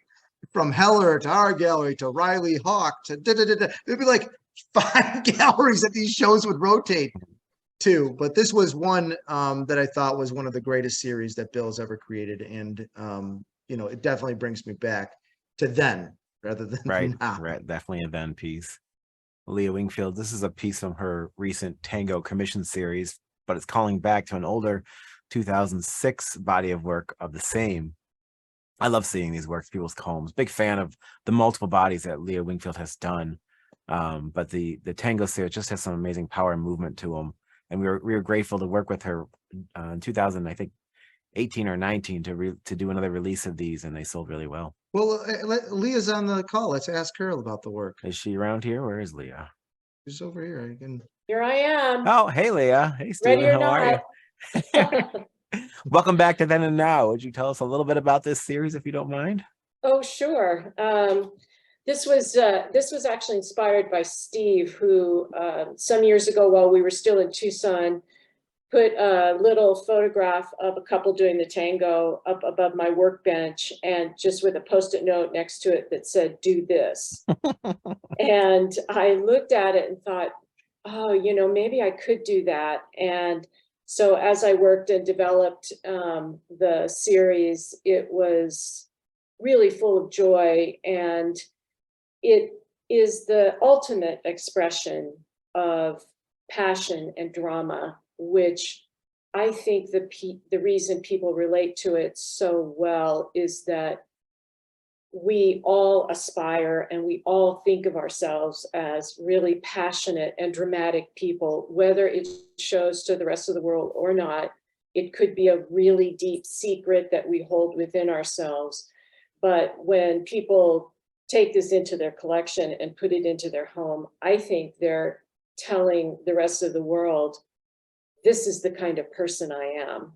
B: from Heller to our gallery to Riley Hawk to There'd be like 5 galleries that these shows would rotate to. But this was one that I thought was one of the greatest series that Bill's ever created. And, you know, it definitely brings me back to then rather than now.
A: Right. Definitely a then piece. Leah Wingfield, this is a piece from her recent Tango commission series, but it's calling back to an older 2006 body of work of the same. I love seeing these works, people's combs. Big fan of the multiple bodies that Leah Wingfield has done. But the Tango series just has some amazing power and movement to them. And we were grateful to work with her in 2000, I think 18 or 19 to do another release of these, and they sold really well.
B: Well, Leah's on the call. Let's ask her about the work.
A: Is she around here? Where is Leah?
B: She's over here.
E: Here I am.
A: Oh, hey, Leah. Hey, Steven.
E: Ready or
A: How are
E: not?
A: you? Welcome back to Then and Now. Would you tell us a little bit about this series, if you don't mind?
E: Oh, sure. This was actually inspired by Steve, who some years ago, while we were still in Tucson, put a little photograph of a couple doing the tango up above my workbench, and just with a Post-it note next to it that said, "Do this." And I looked at it and thought, oh, you know, maybe I could do that. And so as I worked and developed the series, it was really full of joy, and it is the ultimate expression of passion and drama, which I think the reason people relate to it so well is that we all aspire and we all think of ourselves as really passionate and dramatic people, whether it shows to the rest of the world or not. It could be a really deep secret that we hold within ourselves. But when people take this into their collection and put it into their home, I think they're telling the rest of the world, this is the kind of person I am.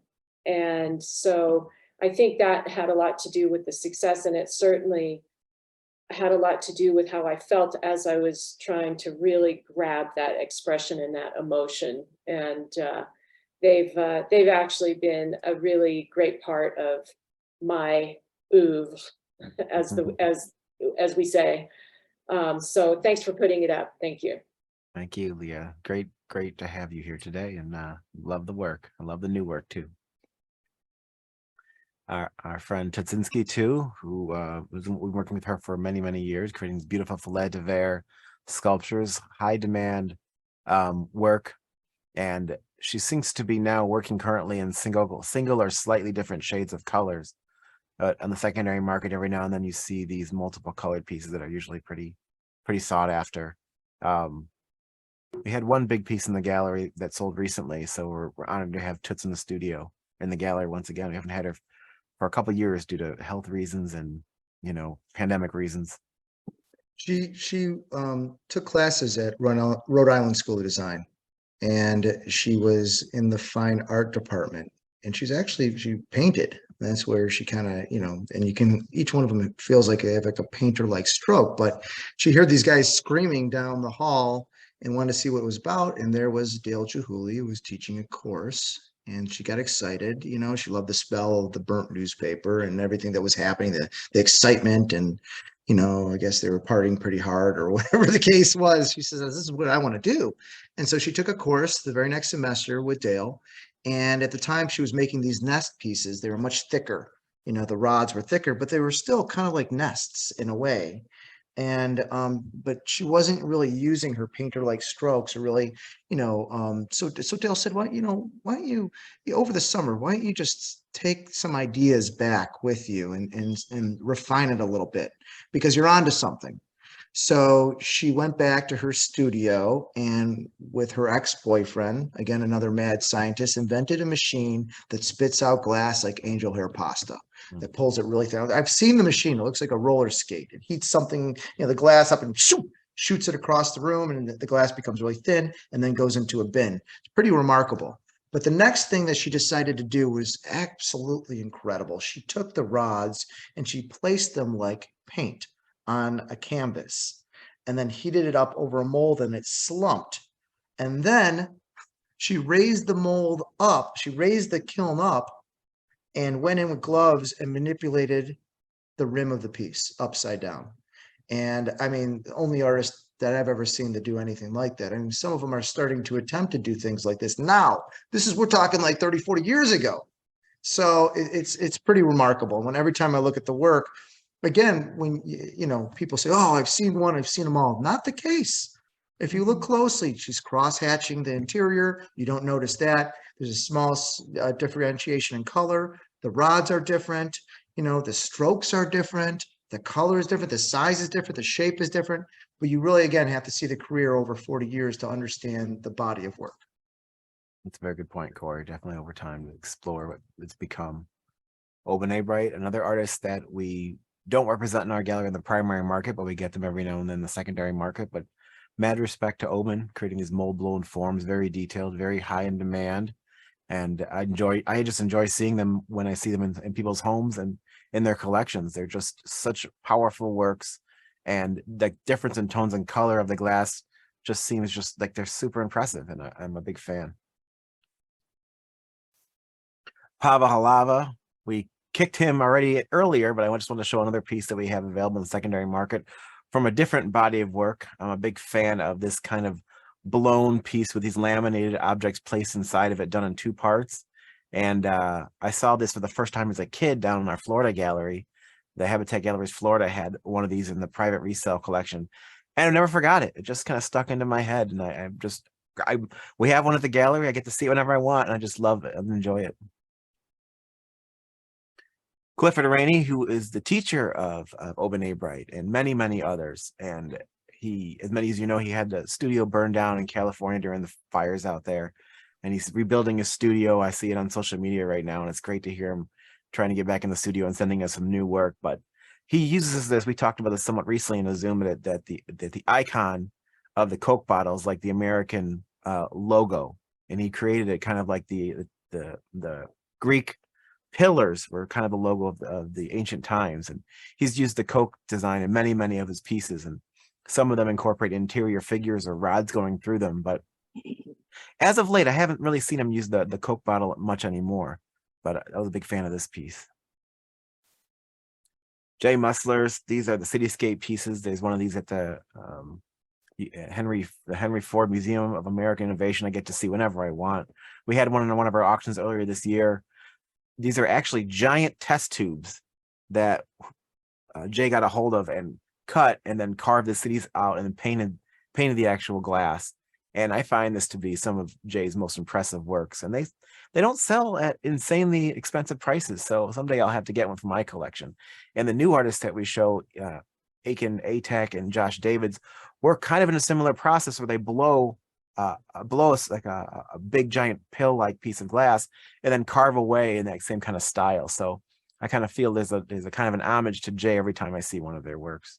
E: And so I think that had a lot to do with the success, and it certainly had a lot to do with how I felt as I was trying to really grab that expression and that emotion. And they've actually been a really great part of my oeuvre, as we say. So thanks for putting it up. Thank you.
A: Thank you, Leah. Great to have you here today, and love the work. I love the new work too. Our friend Tutsinski too, who we've been working with her for many years, creating these beautiful filet de verre sculptures, high demand work, and she seems to be now working currently in single or slightly different shades of colors. But on the secondary market, every now and then you see these multiple colored pieces that are usually pretty sought after. We had one big piece in the gallery that sold recently, so we're honored to have Toots in the studio in the gallery once again. We haven't had her for a couple of years due to health reasons and, you know, pandemic reasons.
B: She took classes at Rhode Island School of Design, and she was in the fine art department, and she painted. That's where she kind of, you know, and each one of them, it feels like they have like a painter-like stroke, but she heard these guys screaming down the hall and wanted to see what it was about. And there was Dale Chihuly, who was teaching a course, and she got excited. You know, she loved the smell of the burnt newspaper and everything that was happening, the excitement. And, you know, I guess they were partying pretty hard or whatever the case was. She says, this is what I want to do. And so she took a course the very next semester with Dale. And at the time she was making these nest pieces, they were much thicker. You know, the rods were thicker, but they were still kind of like nests in a way. And but she wasn't really using her painter-like strokes or really, so Dale said, why don't you over the summer, why don't you just take some ideas back with you and refine it a little bit, because you're onto something. So she went back to her studio and with her ex-boyfriend, again, another mad scientist, invented a machine that spits out glass like angel hair pasta, that pulls it really thin. I've seen the machine. It looks like a roller skate. It heats something, the glass up and shoots it across the room, and the glass becomes really thin and then goes into a bin. It's pretty remarkable. But the next thing that she decided to do was absolutely incredible. She took the rods and she placed them like paint on a canvas and then heated it up over a mold, and it slumped. And then she raised the mold up, she raised the kiln up and went in with gloves and manipulated the rim of the piece upside down. And I mean, the only artist that I've ever seen to do anything like that. I mean, some of them are starting to attempt to do things like this now. We're talking like 30, 40 years ago. So it's pretty remarkable. When every time I look at the work, again, when people say, "Oh, I've seen one, I've seen them all," not the case. If you look closely, she's cross-hatching the interior. You don't notice that. There's a small differentiation in color. The rods are different. The strokes are different. The color is different. The size is different. The shape is different. But you really, again, have to see the career over 40 years to understand the body of work.
A: That's a very good point, Corey. Definitely over time to explore what it's become. Oban Abright, another artist that we don't represent in our gallery in the primary market, but we get them every now and then in the secondary market. But mad respect to Oban, creating these mold blown forms, very detailed, very high in demand. And I just enjoy seeing them when I see them in people's homes and in their collections. They're just such powerful works, and the difference in tones and color of the glass just seems just like they're super impressive, and I'm a big fan. Pava Halava, we kicked him already earlier, but I just want to show another piece that we have available in the secondary market from a different body of work. I'm a big fan of this kind of blown piece with these laminated objects placed inside of it, done in two parts. And I saw this for the first time as a kid down in our Florida gallery. The Habatat Galleries Florida had one of these in the private resale collection, and I never forgot it. It just kind of stuck into my head, and we have one at the gallery. I get to see it whenever I want, and I just love it and enjoy it. Clifford Rainey, who is the teacher of Oban Abright and many, many others. And he, as many as you know, he had the studio burned down in California during the fires out there. And he's rebuilding his studio. I see it on social media right now, and it's great to hear him trying to get back in the studio and sending us some new work. But he uses this, we talked about this somewhat recently in a Zoom, that the icon of the Coke bottle is like the American logo. And he created it kind of like the Greek pillars were kind of the logo of the ancient times. And he's used the Coke design in many, many of his pieces. And some of them incorporate interior figures or rods going through them. But as of late, I haven't really seen him use the Coke bottle much anymore. But I was a big fan of this piece. Jay Musler's, these are the cityscape pieces. There's one of these at the Henry Ford Museum of American Innovation. I get to see whenever I want. We had one in one of our auctions earlier this year. These are actually giant test tubes that Jay got a hold of and cut and then carved the cities out and then painted the actual glass. And I find this to be some of Jay's most impressive works. And they don't sell at insanely expensive prices. So someday I'll have to get one for my collection. And the new artists that we show, Aiken Atek and Josh Davids, work kind of in a similar process where they blow us like a big giant pill-like piece of glass and then carve away in that same kind of style. So I kind of feel there's a kind of an homage to Jay every time I see one of their works.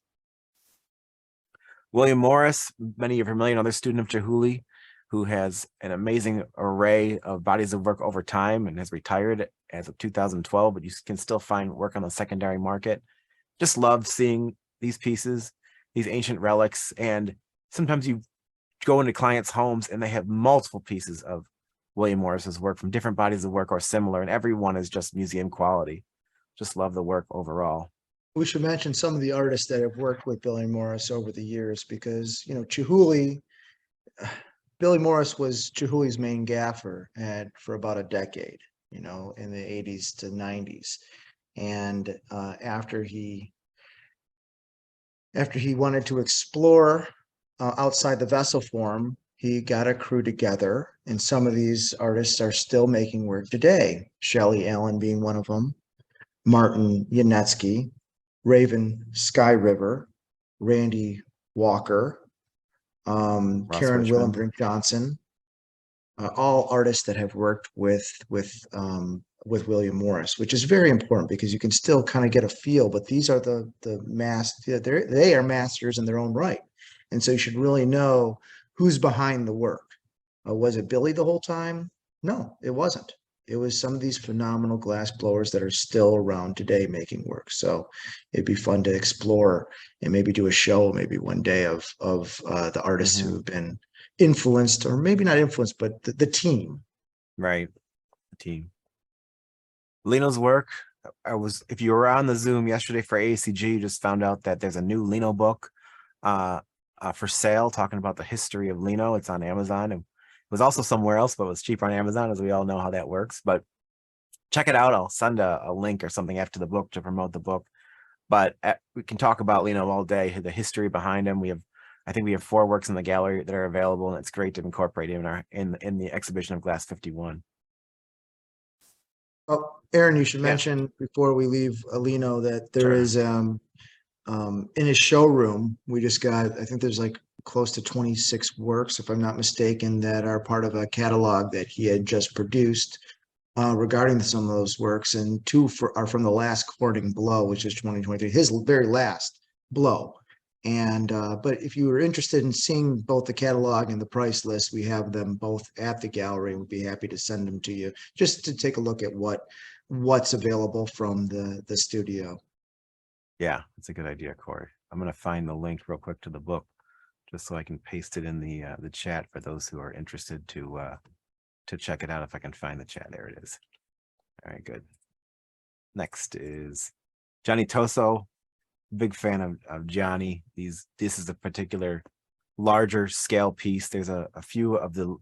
A: William Morris, many of you are familiar, another student of Chihuly, who has an amazing array of bodies of work over time and has retired as of 2012, but you can still find work on the secondary market. Just love seeing these pieces, these ancient relics. And sometimes you go into clients' homes and they have multiple pieces of William Morris's work from different bodies of work or similar, and every one is just museum quality. Just love the work overall.
B: We should mention some of the artists that have worked with Billy Morris over the years, because Chihuly, Billy Morris was Chihuly's main gaffer for about a decade, in the 80s to 90s. And after he after he wanted to explore outside the vessel form, he got a crew together, and some of these artists are still making work today. Shelley Allen being one of them, Martin Yanetsky, Raven Sky River, Randy Walker, Karen
A: Richmond.
B: Willenbrink Johnson, all artists that have worked with William Morris, which is very important because you can still kind of get a feel. But these are the they are masters in their own right, and so you should really know who's behind the work. Was it Billy the whole time? No, it wasn't. It was some of these phenomenal glass blowers that are still around today making work. So it'd be fun to explore and maybe do a show maybe one day of the artists who have been influenced, or maybe not influenced, but the team.
A: Right, the team. Lino's work. If you were on the Zoom yesterday for ACG, you just found out that there's a new Lino book for sale, talking about the history of Lino. It's on Amazon, and it was also somewhere else, but it was cheaper on Amazon, as we all know how that works. But check it out. I'll send a link or something after the book to promote the book. But we can talk about Lino all day, the history behind him. I think we have 4 works in the gallery that are available, and it's great to incorporate in the exhibition of Glass51.
B: Oh, Aaron, you should mention before we leave Lino that there is in his showroom, we just got, I think there's like close to 26 works, if I'm not mistaken, that are part of a catalog that he had just produced regarding some of those works, and 2 are from the last Corning blow, which is 2023, his very last blow. And but if you were interested in seeing both the catalog and the price list, we have them both at the gallery. We'd be happy to send them to you just to take a look at what's available from the studio.
A: Yeah, that's a good idea, Corey. I'm going to find the link real quick to the book, just so I can paste it in the chat for those who are interested to check it out. If I can find the chat, there it is. All right, good. Next is Johnny Toso. Big fan of Johnny. This is a particular larger scale piece. There's a few of the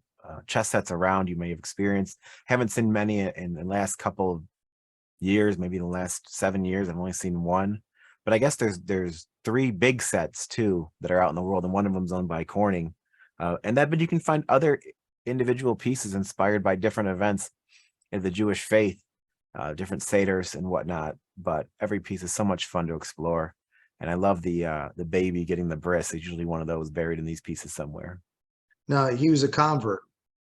A: chess sets around you may have experienced. Haven't seen many in the last couple of years, maybe the last 7 years. I've only seen one. But I guess there's 3 big sets too that are out in the world, and one of them is owned by Corning. But you can find other individual pieces inspired by different events in the Jewish faith, different seders and whatnot. But every piece is so much fun to explore. And I love the baby getting the bris. There's usually one of those buried in these pieces somewhere.
B: No, he was a convert.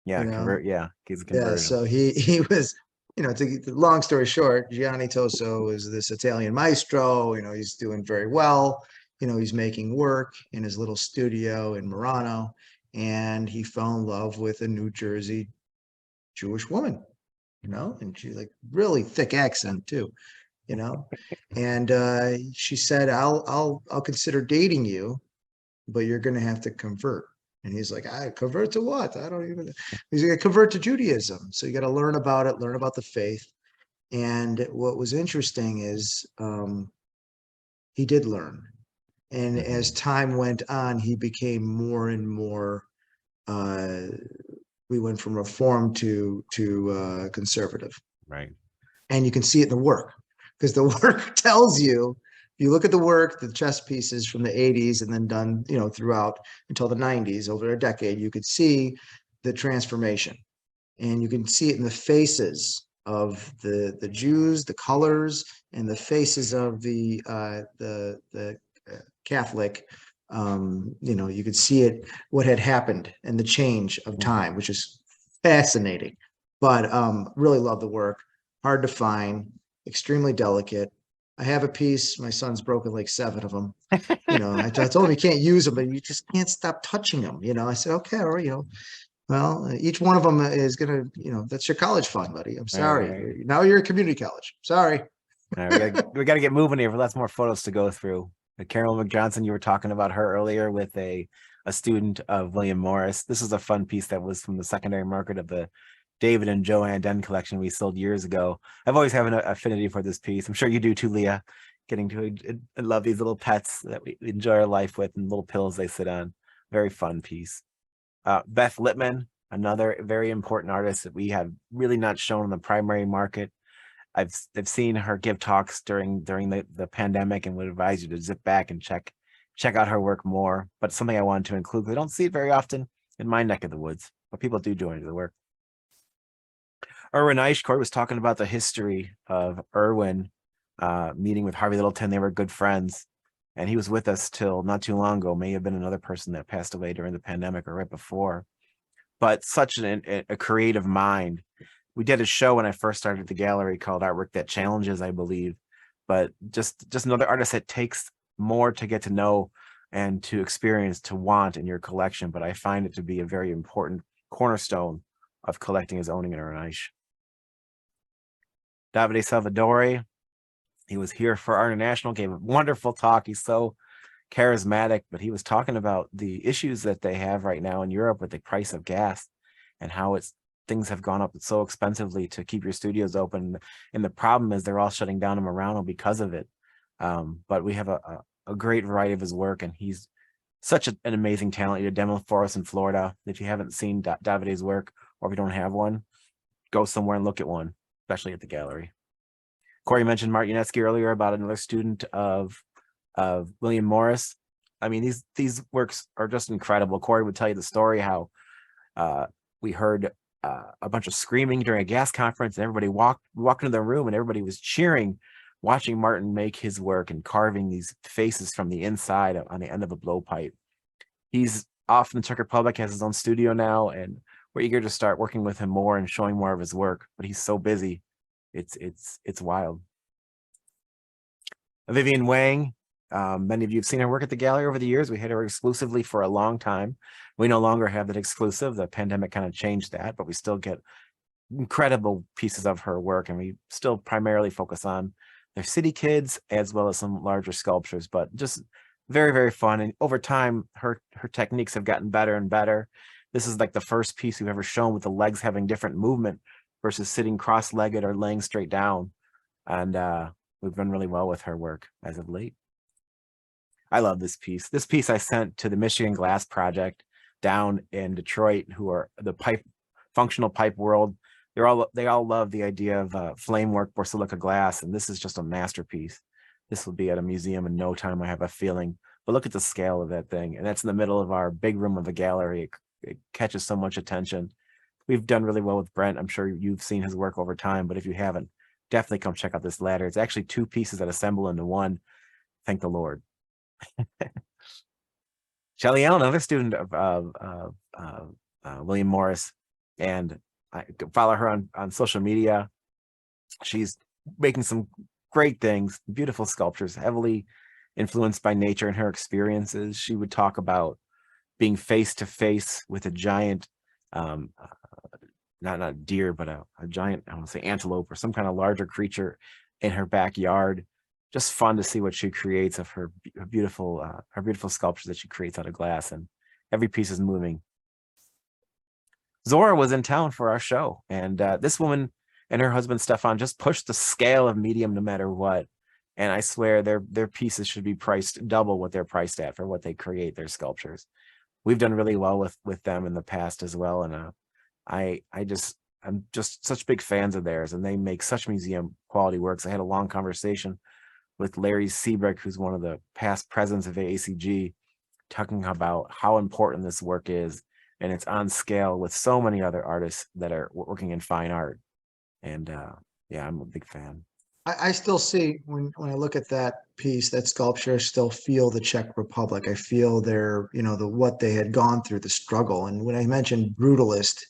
A: Yeah, convert. Yeah, he's a conversion.
B: Yeah, so he was. To long story short, Gianni Toso is this Italian maestro. He's doing very well. He's making work in his little studio in Murano, and he fell in love with a New Jersey Jewish woman. And she's like really thick accent too. And she said, "I'll consider dating you, but you're going to have to convert." And he's like, "I convert to what? I don't even." He's going to convert to Judaism. So you got to learn about it, learn about the faith. And what was interesting is he did learn. And as time went on, he became more and more, we went from reform to conservative.
A: Right.
B: And you can see it in the work, because the work tells you. You look at the work, the chess pieces from the 80s and then done, throughout until the 90s, over a decade, you could see the transformation, and you can see it in the faces of the Jews, the colors, and the faces of the Catholic. You could see it, what had happened and the change of time, which is fascinating. But really love the work. Hard to find, extremely delicate. I have a piece. My son's broken like 7 of them. I told him you can't use them, but you just can't stop touching them. I said, okay, all right, well, each one of them is gonna, that's your college fund, buddy. I'm sorry.
A: Right.
B: Now you're a community college. Sorry.
A: All right, we got to get moving here. Lots more photos to go through. Carol McJohnson, you were talking about her earlier with a student of William Morris. This is a fun piece that was from the secondary market of the David and Joanne Den collection we sold years ago. I've always had an affinity for this piece. I'm sure you do too, Leah. Getting to love these little pets that we enjoy our life with, and little pillows they sit on. Very fun piece. Beth Littman, another very important artist that we have really not shown in the primary market. I've seen her give talks during the pandemic, and would advise you to zip back and check check out her work more, but it's something I wanted to include because I don't see it very often in my neck of the woods, but people do enjoy the work. Irwin Eisch, Corey was talking about the history of Irwin meeting with Harvey Littleton. They were good friends, and he was with us till not too long ago. May have been another person that passed away during the pandemic or right before, but such a creative mind. We did a show when I first started the gallery called Artwork That Challenges, I believe, but just another artist that takes more to get to know and to experience, to want in your collection. But I find it to be a very important cornerstone of collecting is owning an Irwin Eisch. Davide Salvadori, he was here for our international, gave a wonderful talk. He's so charismatic, but he was talking about the issues that they have right now in Europe with the price of gas and how things have gone up so expensively to keep your studios open. And the problem is they're all shutting down in Murano because of it. But we have a great variety of his work, and he's such an amazing talent. He did a demo for us in Florida. If you haven't seen Davide's work, or if you don't have one, go somewhere and look at one, especially at the gallery. Corey mentioned Martineschi earlier about another student of William Morris. I mean, these works are just incredible. Corey would tell you the story how we heard a bunch of screaming during a gas conference, and everybody walked into the room, and everybody was cheering, watching Martin make his work and carving these faces from the inside on the end of a blowpipe. He's off in the Czech Republic, has his own studio now, and we're eager to start working with him more and showing more of his work, but he's so busy. It's wild. Vivian Wang, many of you have seen her work at the gallery over the years. We had her exclusively for a long time. We no longer have that exclusive. The pandemic kind of changed that, but we still get incredible pieces of her work, and we still primarily focus on their city kids as well as some larger sculptures, but just very, very fun. And over time, her techniques have gotten better and better. This is like the first piece we've ever shown with the legs having different movement versus sitting cross-legged or laying straight down. And we've done really well with her work as of late. I love this piece. This piece I sent to the Michigan Glass Project down in Detroit, who are the functional pipe world. They all love the idea of flame work Borsilica glass, and this is just a masterpiece. This will be at a museum in no time, I have a feeling. But look at the scale of that thing, and that's in the middle of our big room of a gallery. It catches so much attention. We've done really well with Brent. I'm sure you've seen his work over time, but if you haven't, definitely come check out this ladder. It's actually two pieces that assemble into one. Thank the Lord. Shelley Allen, another student of William Morris, and I follow her on social media. She's making some great things, beautiful sculptures, heavily influenced by nature and her experiences. She would talk about being face to face with a giant, not deer, but a giant, I want to say antelope or some kind of larger creature in her backyard. Just fun to see what she creates of her beautiful sculptures that she creates out of glass, and every piece is moving. Zora was in town for our show, and this woman and her husband Stefan just pushed the scale of medium no matter what. And I swear their pieces should be priced double what they're priced at for what they create, their sculptures. We've done really well with them in the past as well, and I'm just such big fans of theirs, and they make such museum quality works. I had a long conversation with Larry Seabrick, who's one of the past presidents of AACG, talking about how important this work is, and it's on scale with so many other artists that are working in fine art. And yeah, I'm a big fan.
B: I still see when I look at that piece, that sculpture, I still feel the Czech Republic. I feel their, what they had gone through, the struggle. And when I mentioned brutalist,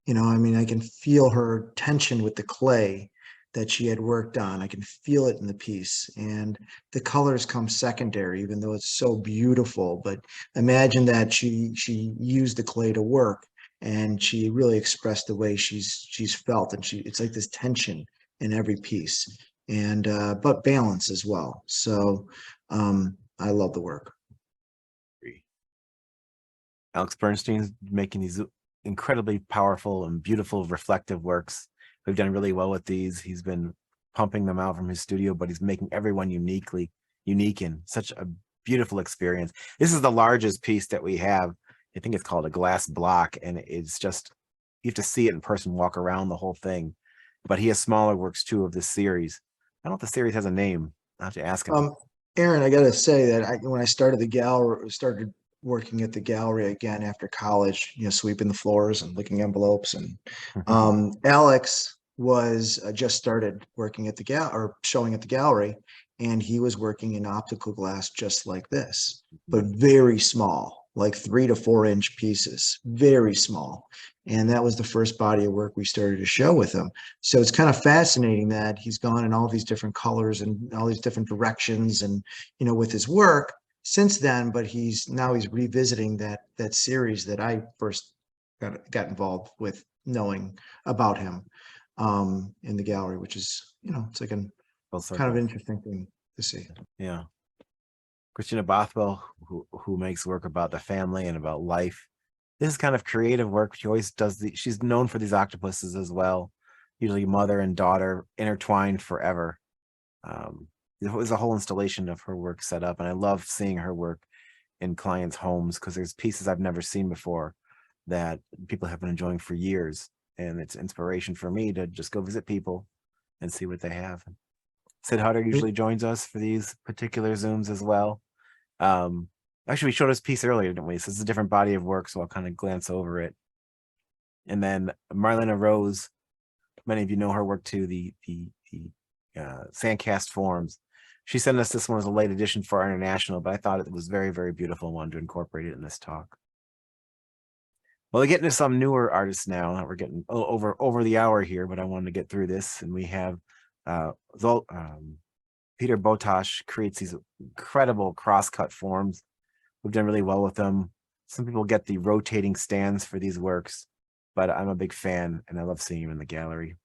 B: I mean, I can feel her tension with the clay that she had worked on. I can feel it in the piece, and the colors come secondary, even though it's so beautiful. But imagine that she used the clay to work, and she really expressed the way she's felt, and it's like this tension in every piece, and but balance as well. So I love the work.
A: Alex Bernstein's making these incredibly powerful and beautiful reflective works. We've done really well with these. He's been pumping them out from his studio, but he's making everyone unique and such a beautiful experience. This is the largest piece that we have. I think it's called a glass block, and it's just, you have to see it in person, walk around the whole thing. But he has smaller works too of this series. I don't know if the series has a name. I have to ask him.
B: Aaron, I gotta say that when I started the gallery, started working at the gallery again after college, sweeping the floors and licking envelopes, and Alex was just started working at the or showing at the gallery, and he was working in optical glass just like this, but very small, like 3 to 4 inch pieces, very small. And that was the first body of work we started to show with him. So it's kind of fascinating that he's gone in all these different colors and all these different directions, and with his work since then. But he's revisiting that series that I first got involved with, knowing about him in the gallery, which is it's like kind of interesting thing to see.
A: Yeah. Christina Bothwell, who makes work about the family and about life. This is kind of creative work. She always does she's known for these octopuses as well. Usually mother and daughter intertwined forever. There was a whole installation of her work set up, and I love seeing her work in clients' homes because there's pieces I've never seen before that people have been enjoying for years. And it's inspiration for me to just go visit people and see what they have. Sid Hutter usually joins us for these particular Zooms as well. Actually, we showed this piece earlier, didn't we? So it's a different body of work, so I'll kind of glance over it. And then Marlena Rose, many of you know her work too, the Sandcast Forms. She sent us this one as a late edition for our international, but I thought it was very, very beautiful and wanted to incorporate it in this talk. Well, we're getting to some newer artists now. We're getting over the hour here, but I wanted to get through this. And we have Peter Botosh creates these incredible crosscut forms. We've done really well with them. Some people get the rotating stands for these works, but I'm a big fan and I love seeing him in the gallery.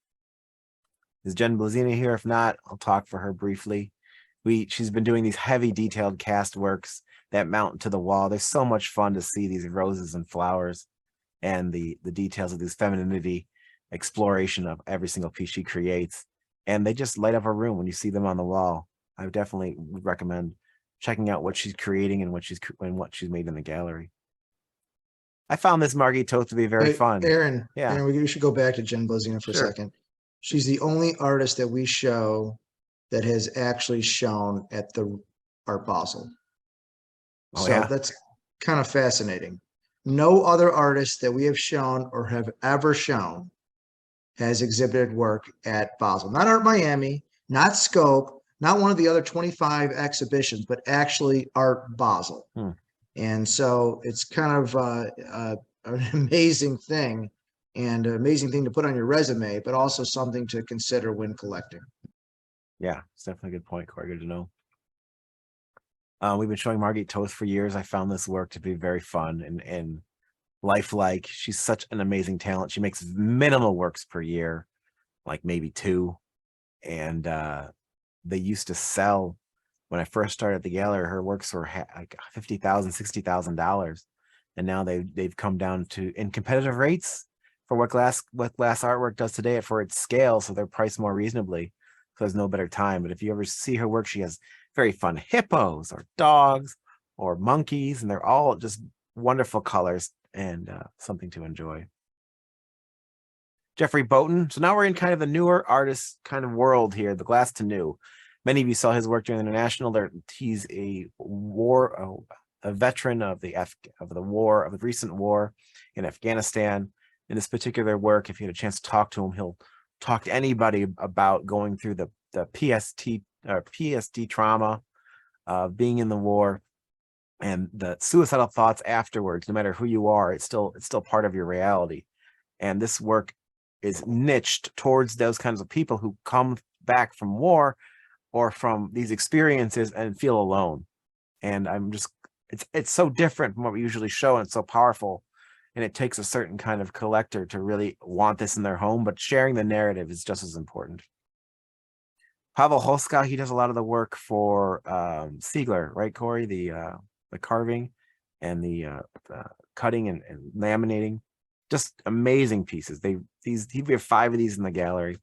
A: Is Jen Blazina here? If not, I'll talk for her briefly. She's been doing these heavy detailed cast works that mount to the wall. They're so much fun to see these roses and flowers and the details of this femininity exploration of every single piece she creates. And they just light up a room when you see them on the wall. I would definitely recommend checking out what she's creating and what she's made in the gallery. I found this Margit Toth to be very fun.
B: Aaron,
A: yeah.
B: Aaron, we should go back to Jen Blazina for a second. She's the only artist that we show that has actually shown at the Art Basel. That's kind of fascinating. No other artist that we have shown or have ever shown has exhibited work at Basel. Not Art Miami, not Scope, not one of the other 25 exhibitions, but actually Art Basel. And so it's kind of an amazing thing, and an amazing thing to put on your resume, but also something to consider when collecting.
A: Yeah, it's definitely a good point, Corey. Good to know. We've been showing Margit Toth for years. I found this work to be very fun and lifelike. She's such an amazing talent. She makes minimal works per year, like maybe 2. And they used to sell, when I first started at the gallery, her works were like $50,000, $60,000. And now they've come down to, in competitive rates for what glass artwork does today for its scale. So they're priced more reasonably. So there's no better time. But if you ever see her work, she has very fun hippos or dogs or monkeys, and they're all just wonderful colors and something to enjoy. Jeffrey Boughton. So now we're in kind of the newer artist kind of world here, the glass to new. Many of you saw his work during the International. He's a veteran of the recent war in Afghanistan. In this particular work, if you had a chance to talk to him, he'll talk to anybody about going through the PSD trauma of being in the war and the suicidal thoughts afterwards. No matter who you are, it's still part of your reality. And this work is niched towards those kinds of people who come back from war or from these experiences and feel alone. And it's so different from what we usually show, and it's so powerful. And it takes a certain kind of collector to really want this in their home, but sharing the narrative is just as important. Pavel Hoska, he does a lot of the work for Siegler, right, Corey? The carving and the cutting and laminating. Just amazing pieces. We have 5 of these in the gallery.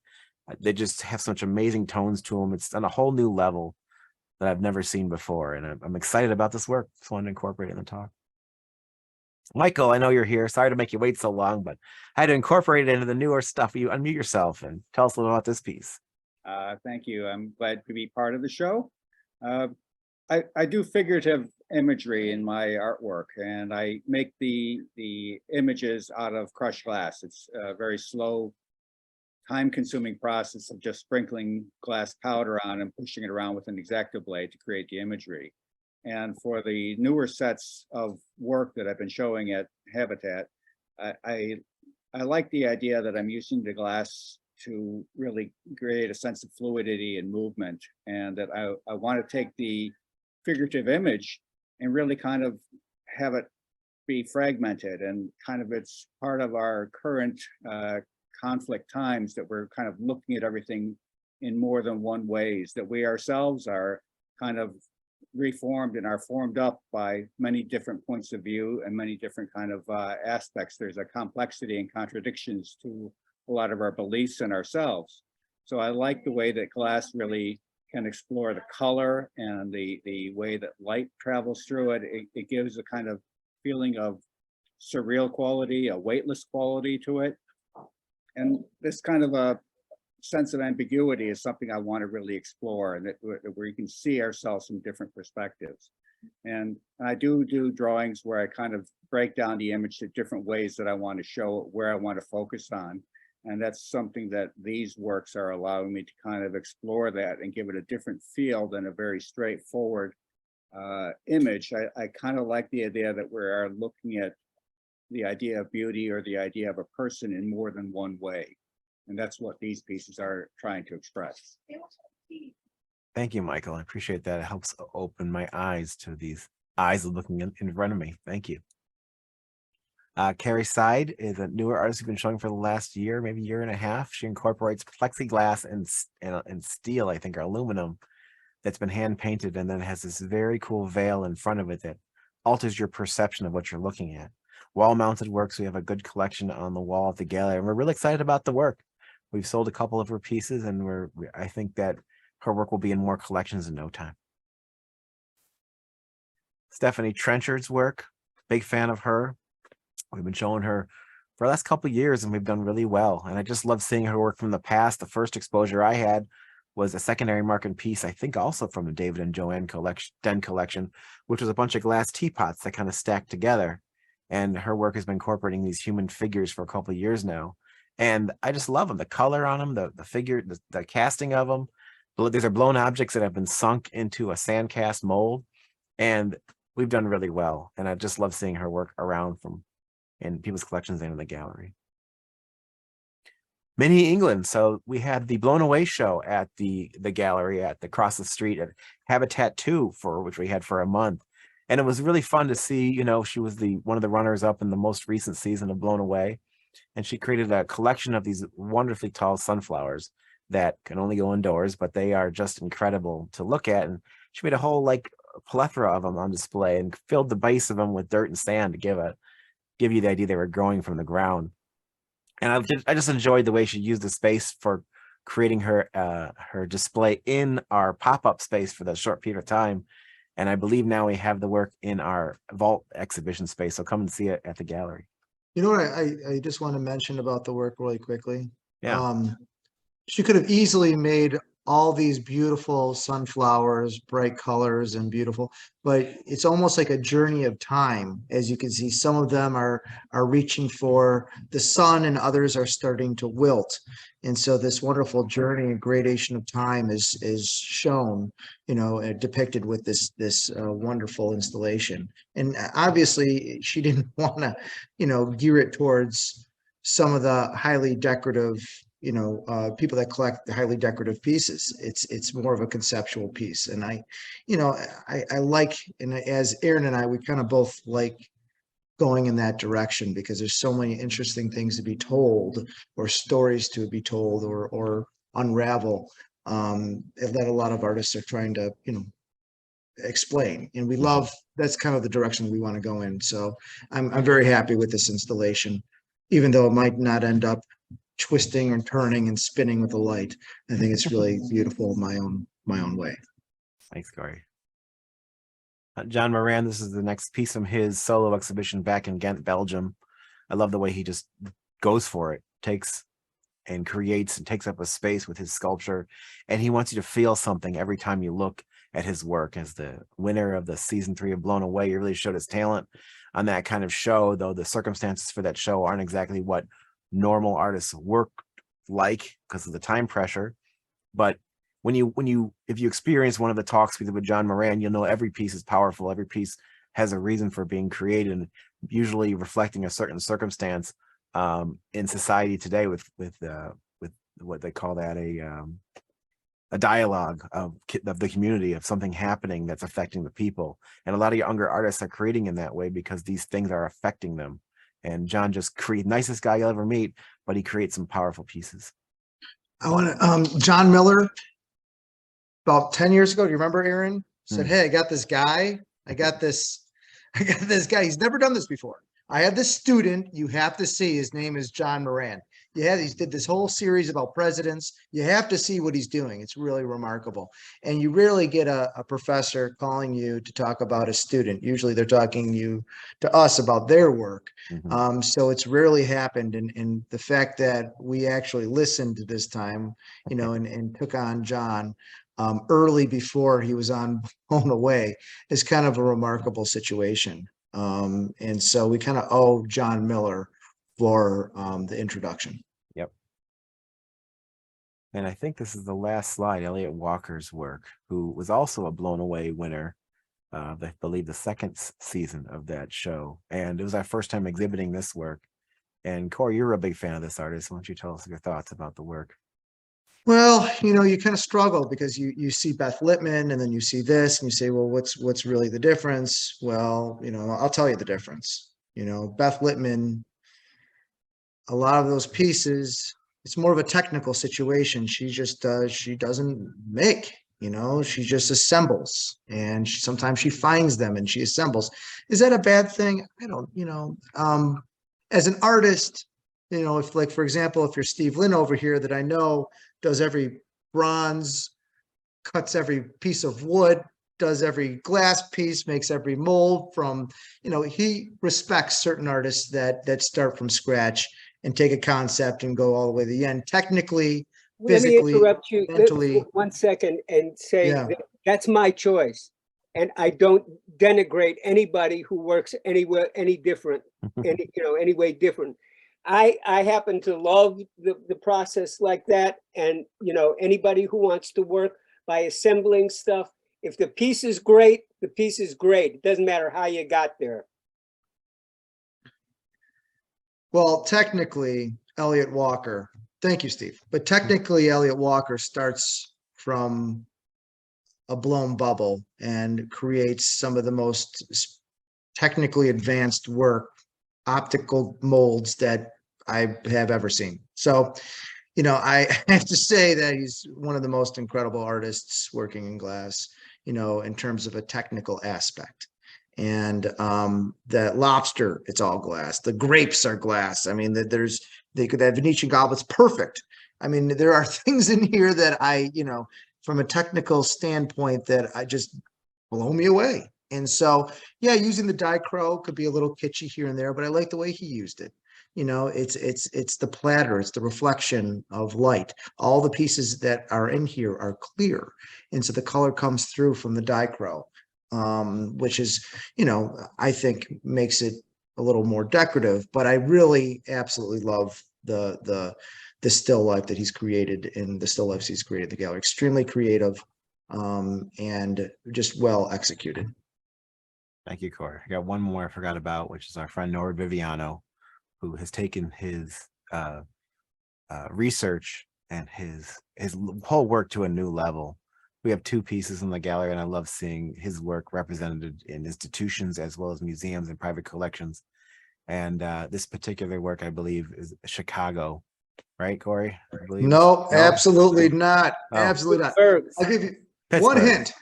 A: They just have such amazing tones to them. It's on a whole new level that I've never seen before. And I'm excited about this work. Just wanted to incorporate it in the talk. Michael, I know you're here. Sorry to make you wait so long, but I had to incorporate it into the newer stuff. You unmute yourself and tell us a little about this piece.
D: Thank you. I'm glad to be part of the show. I do figurative imagery in my artwork, and I make the images out of crushed glass. It's a very slow, time-consuming process of just sprinkling glass powder on and pushing it around with an X-Acto blade to create the imagery. And for the newer sets of work that I've been showing at Habatat, I like the idea that I'm using the glass to really create a sense of fluidity and movement, and that I want to take the figurative image and really kind of have it be fragmented, and kind of it's part of our current conflict times that we're kind of looking at everything in more than one ways, that we ourselves are kind of reformed and are formed up by many different points of view and many different kind of aspects. There's a complexity and contradictions to a lot of our beliefs in ourselves. So I like the way that glass really can explore the color and the way that light travels through it. It gives a kind of feeling of surreal quality, a weightless quality to it. And this kind of a sense of ambiguity is something I want to really explore, and where you can see ourselves from different perspectives. And I do drawings where I kind of break down the image to different ways that I want to show it, where I want to focus on. And that's something that these works are allowing me to kind of explore that and give it a different feel than a very straightforward image. I kind of like the idea that we are looking at the idea of beauty or the idea of a person in more than one way. And that's what these pieces are trying to express.
A: Thank you, Michael. I appreciate that. It helps open my eyes to these eyes looking in front of me. Thank you. Carrie Side is a newer artist who's been showing for the last year, maybe year and a half. She incorporates plexiglass and steel, I think, or aluminum, that's been hand painted, and then has this very cool veil in front of it that alters your perception of what you're looking at. Wall mounted works. We have a good collection on the wall at the gallery, and we're really excited about the work. We've sold a couple of her pieces, and I think that her work will be in more collections in no time. Stephanie Trenchard's work, big fan of her. We've been showing her for the last couple of years, and we've done really well. And I just love seeing her work from the past. The first exposure I had was a secondary market piece, I think also from the David and Joanne collection, which was a bunch of glass teapots that kind of stacked together. And her work has been incorporating these human figures for a couple of years now. And I just love them, the color on them, the figure, the casting of them. These are blown objects that have been sunk into a sand cast mold. And we've done really well. And I just love seeing her work around in people's collections and in the gallery. Minnie England. So we had the Blown Away show at the gallery across the street at Habatat 2, which we had for a month. And it was really fun to see, she was one of the runners up in the most recent season of Blown Away. And she created a collection of these wonderfully tall sunflowers that can only go indoors, but they are just incredible to look at. And she made a whole plethora of them on display and filled the base of them with dirt and sand to give you the idea they were growing from the ground. And I just enjoyed the way she used the space for creating her display in our pop-up space for the short period of time. And I believe now we have the work in our vault exhibition space. So come and see it at the gallery.
B: You know what I just want to mention about the work really quickly?
A: Yeah.
B: She could have easily made all these beautiful sunflowers, bright colors and beautiful, but it's almost like a journey of time. As you can see, some of them are reaching for the sun and others are starting to wilt. And so this wonderful journey and gradation of time is shown, depicted with this wonderful installation. And obviously she didn't want to, gear it towards some of the highly decorative people that collect the highly decorative pieces. It's more of a conceptual piece. And I like, and as Aaron and I, we kind of both like going in that direction because there's so many interesting things to be told or stories to be told or unravel that a lot of artists are trying to, explain. And that's kind of the direction we want to go in. So I'm very happy with this installation, even though it might not end up twisting and turning and spinning with the light. I think it's really beautiful in my own way.
A: Thanks, Corey. John Moran, this is the next piece from his solo exhibition back in Ghent, Belgium. I love the way he just goes for it, takes and creates and takes up a space with his sculpture. And he wants you to feel something every time you look at his work as the winner of the season 3 of Blown Away. He really showed his talent on that kind of show, though the circumstances for that show aren't exactly what normal artists work like because of the time pressure. But if you experience one of the talks with John Moran, you'll know every piece is powerful. Every piece has a reason for being created, usually reflecting a certain circumstance in society today with what they call that a dialogue of the community, of something happening that's affecting the people. And a lot of younger artists are creating in that way because these things are affecting them. And John just nicest guy you'll ever meet, but he creates some powerful pieces.
B: I want to, John Miller, about 10 years ago, do you remember, Aaron? Said, hey, I got this guy. I got this guy. He's never done this before. I have this student you have to see. His name is John Moran. He did this whole series about presidents. You have to see what he's doing. It's really remarkable. And you rarely get a professor calling you to talk about a student. Usually they're talking to us about their work.
A: Mm-hmm.
B: So it's rarely happened. And the fact that we actually listened this time, and took on John early before he was on Blown Away is kind of a remarkable situation. And so we kind of owe John Miller for the introduction.
A: Yep. And I think this is the last slide. Elliot Walker's work, who was also a Blown Away winner, I believe the second season of that show. And it was our first time exhibiting this work. And Corey, you're a big fan of this artist. Why don't you tell us your thoughts about the work?
B: Well, you kind of struggle because you see Beth Littman and then you see this and you say, well, what's really the difference? Well, I'll tell you the difference. Beth Littman, a lot of those pieces, it's more of a technical situation. She just she doesn't make, she just assembles, and sometimes she finds them and she assembles. Is that a bad thing? I don't, as an artist, if, like, for example, if you're Steve Lynn over here that I know does every bronze, cuts every piece of wood, does every glass piece, makes every mold from, he respects certain artists that start from scratch and take a concept and go all the way to the end. Technically, physically,
C: let me interrupt you
B: mentally.
C: 1 second and say
B: Yeah.
C: that's my choice. And I don't denigrate anybody who works anywhere, any different, any way different. I happen to love the process like that. And, anybody who wants to work by assembling stuff, if the piece is great, the piece is great. It doesn't matter how you got there.
B: Well, technically, Elliot Walker, thank you, Steve. But technically, Elliot Walker starts from a blown bubble and creates some of the most technically advanced work, optical molds that I have ever seen. So, I have to say that he's one of the most incredible artists working in glass, in terms of a technical aspect. And that lobster, it's all glass. The grapes are glass. I mean, they could have Venetian goblets, perfect. I mean, there are things in here that I, from a technical standpoint, that I just blow me away. And so, yeah, using the dichro could be a little kitschy here and there, but I like the way he used it. It's the platter, it's the reflection of light. All the pieces that are in here are clear, and so the color comes through from the dichro, which is, I think makes it a little more decorative. But I really absolutely love the still life that he's created in the still lives he's created at the gallery. Extremely creative, and just well executed.
A: Thank you, Corey. I got one more I forgot about, which is our friend Nord Viviano, who has taken his research and his whole work to a new level. We have 2 pieces in the gallery, and I love seeing his work represented in institutions as well as museums and private collections. And this particular work, I believe, is Chicago, right, Corey? I believe
B: No, absolutely not.
A: Oh.
B: Absolutely not. I'll give you one hint.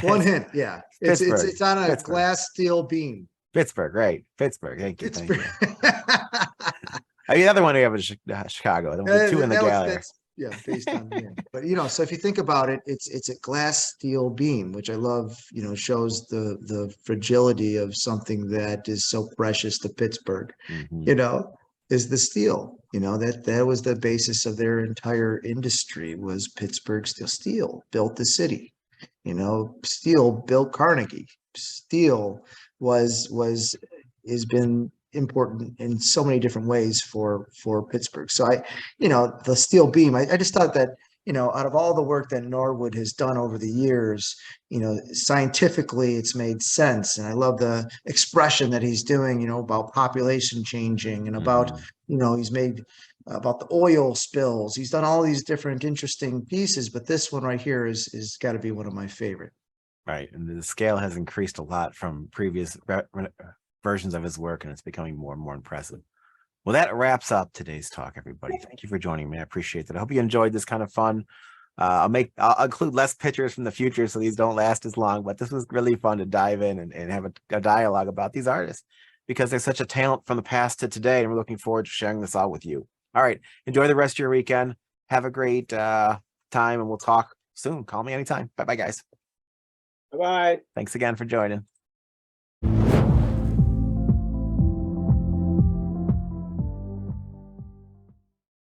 B: One hint. Yeah, it's on a glass steel beam.
A: Pittsburgh, right? Pittsburgh. Thank you.
B: Pittsburgh.
A: Thank you. The other one we have is Chicago. There'll be 2 in the gallery.
B: Yeah, based on but so if you think about it, it's a glass steel beam, which I love. Shows the fragility of something that is so precious to Pittsburgh.
A: Mm-hmm.
B: Is the steel. That was the basis of their entire industry, was Pittsburgh steel built the city. You know, steel built Carnegie. Steel has been important in so many different ways for Pittsburgh. So the steel beam, I just thought that, out of all the work that Norwood has done over the years, scientifically it's made sense. And I love the expression that he's doing, about population changing and about, he's made about the oil spills. He's done all these different interesting pieces, but this one right here is got to be one of my favorite.
A: Right. And the scale has increased a lot from previous versions of his work, and it's becoming more and more impressive. Well, that wraps up today's talk, everybody. Thank you for joining me. I appreciate it. I hope you enjoyed this kind of fun. I'll include less pictures from the future so these don't last as long, but this was really fun to dive in and have a dialogue about these artists because they're such a talent from the past to today, and we're looking forward to sharing this all with you. All right. Enjoy the rest of your weekend. Have a great time, and we'll talk soon. Call me anytime. Bye-bye, guys.
C: Bye-bye.
A: Thanks again for joining.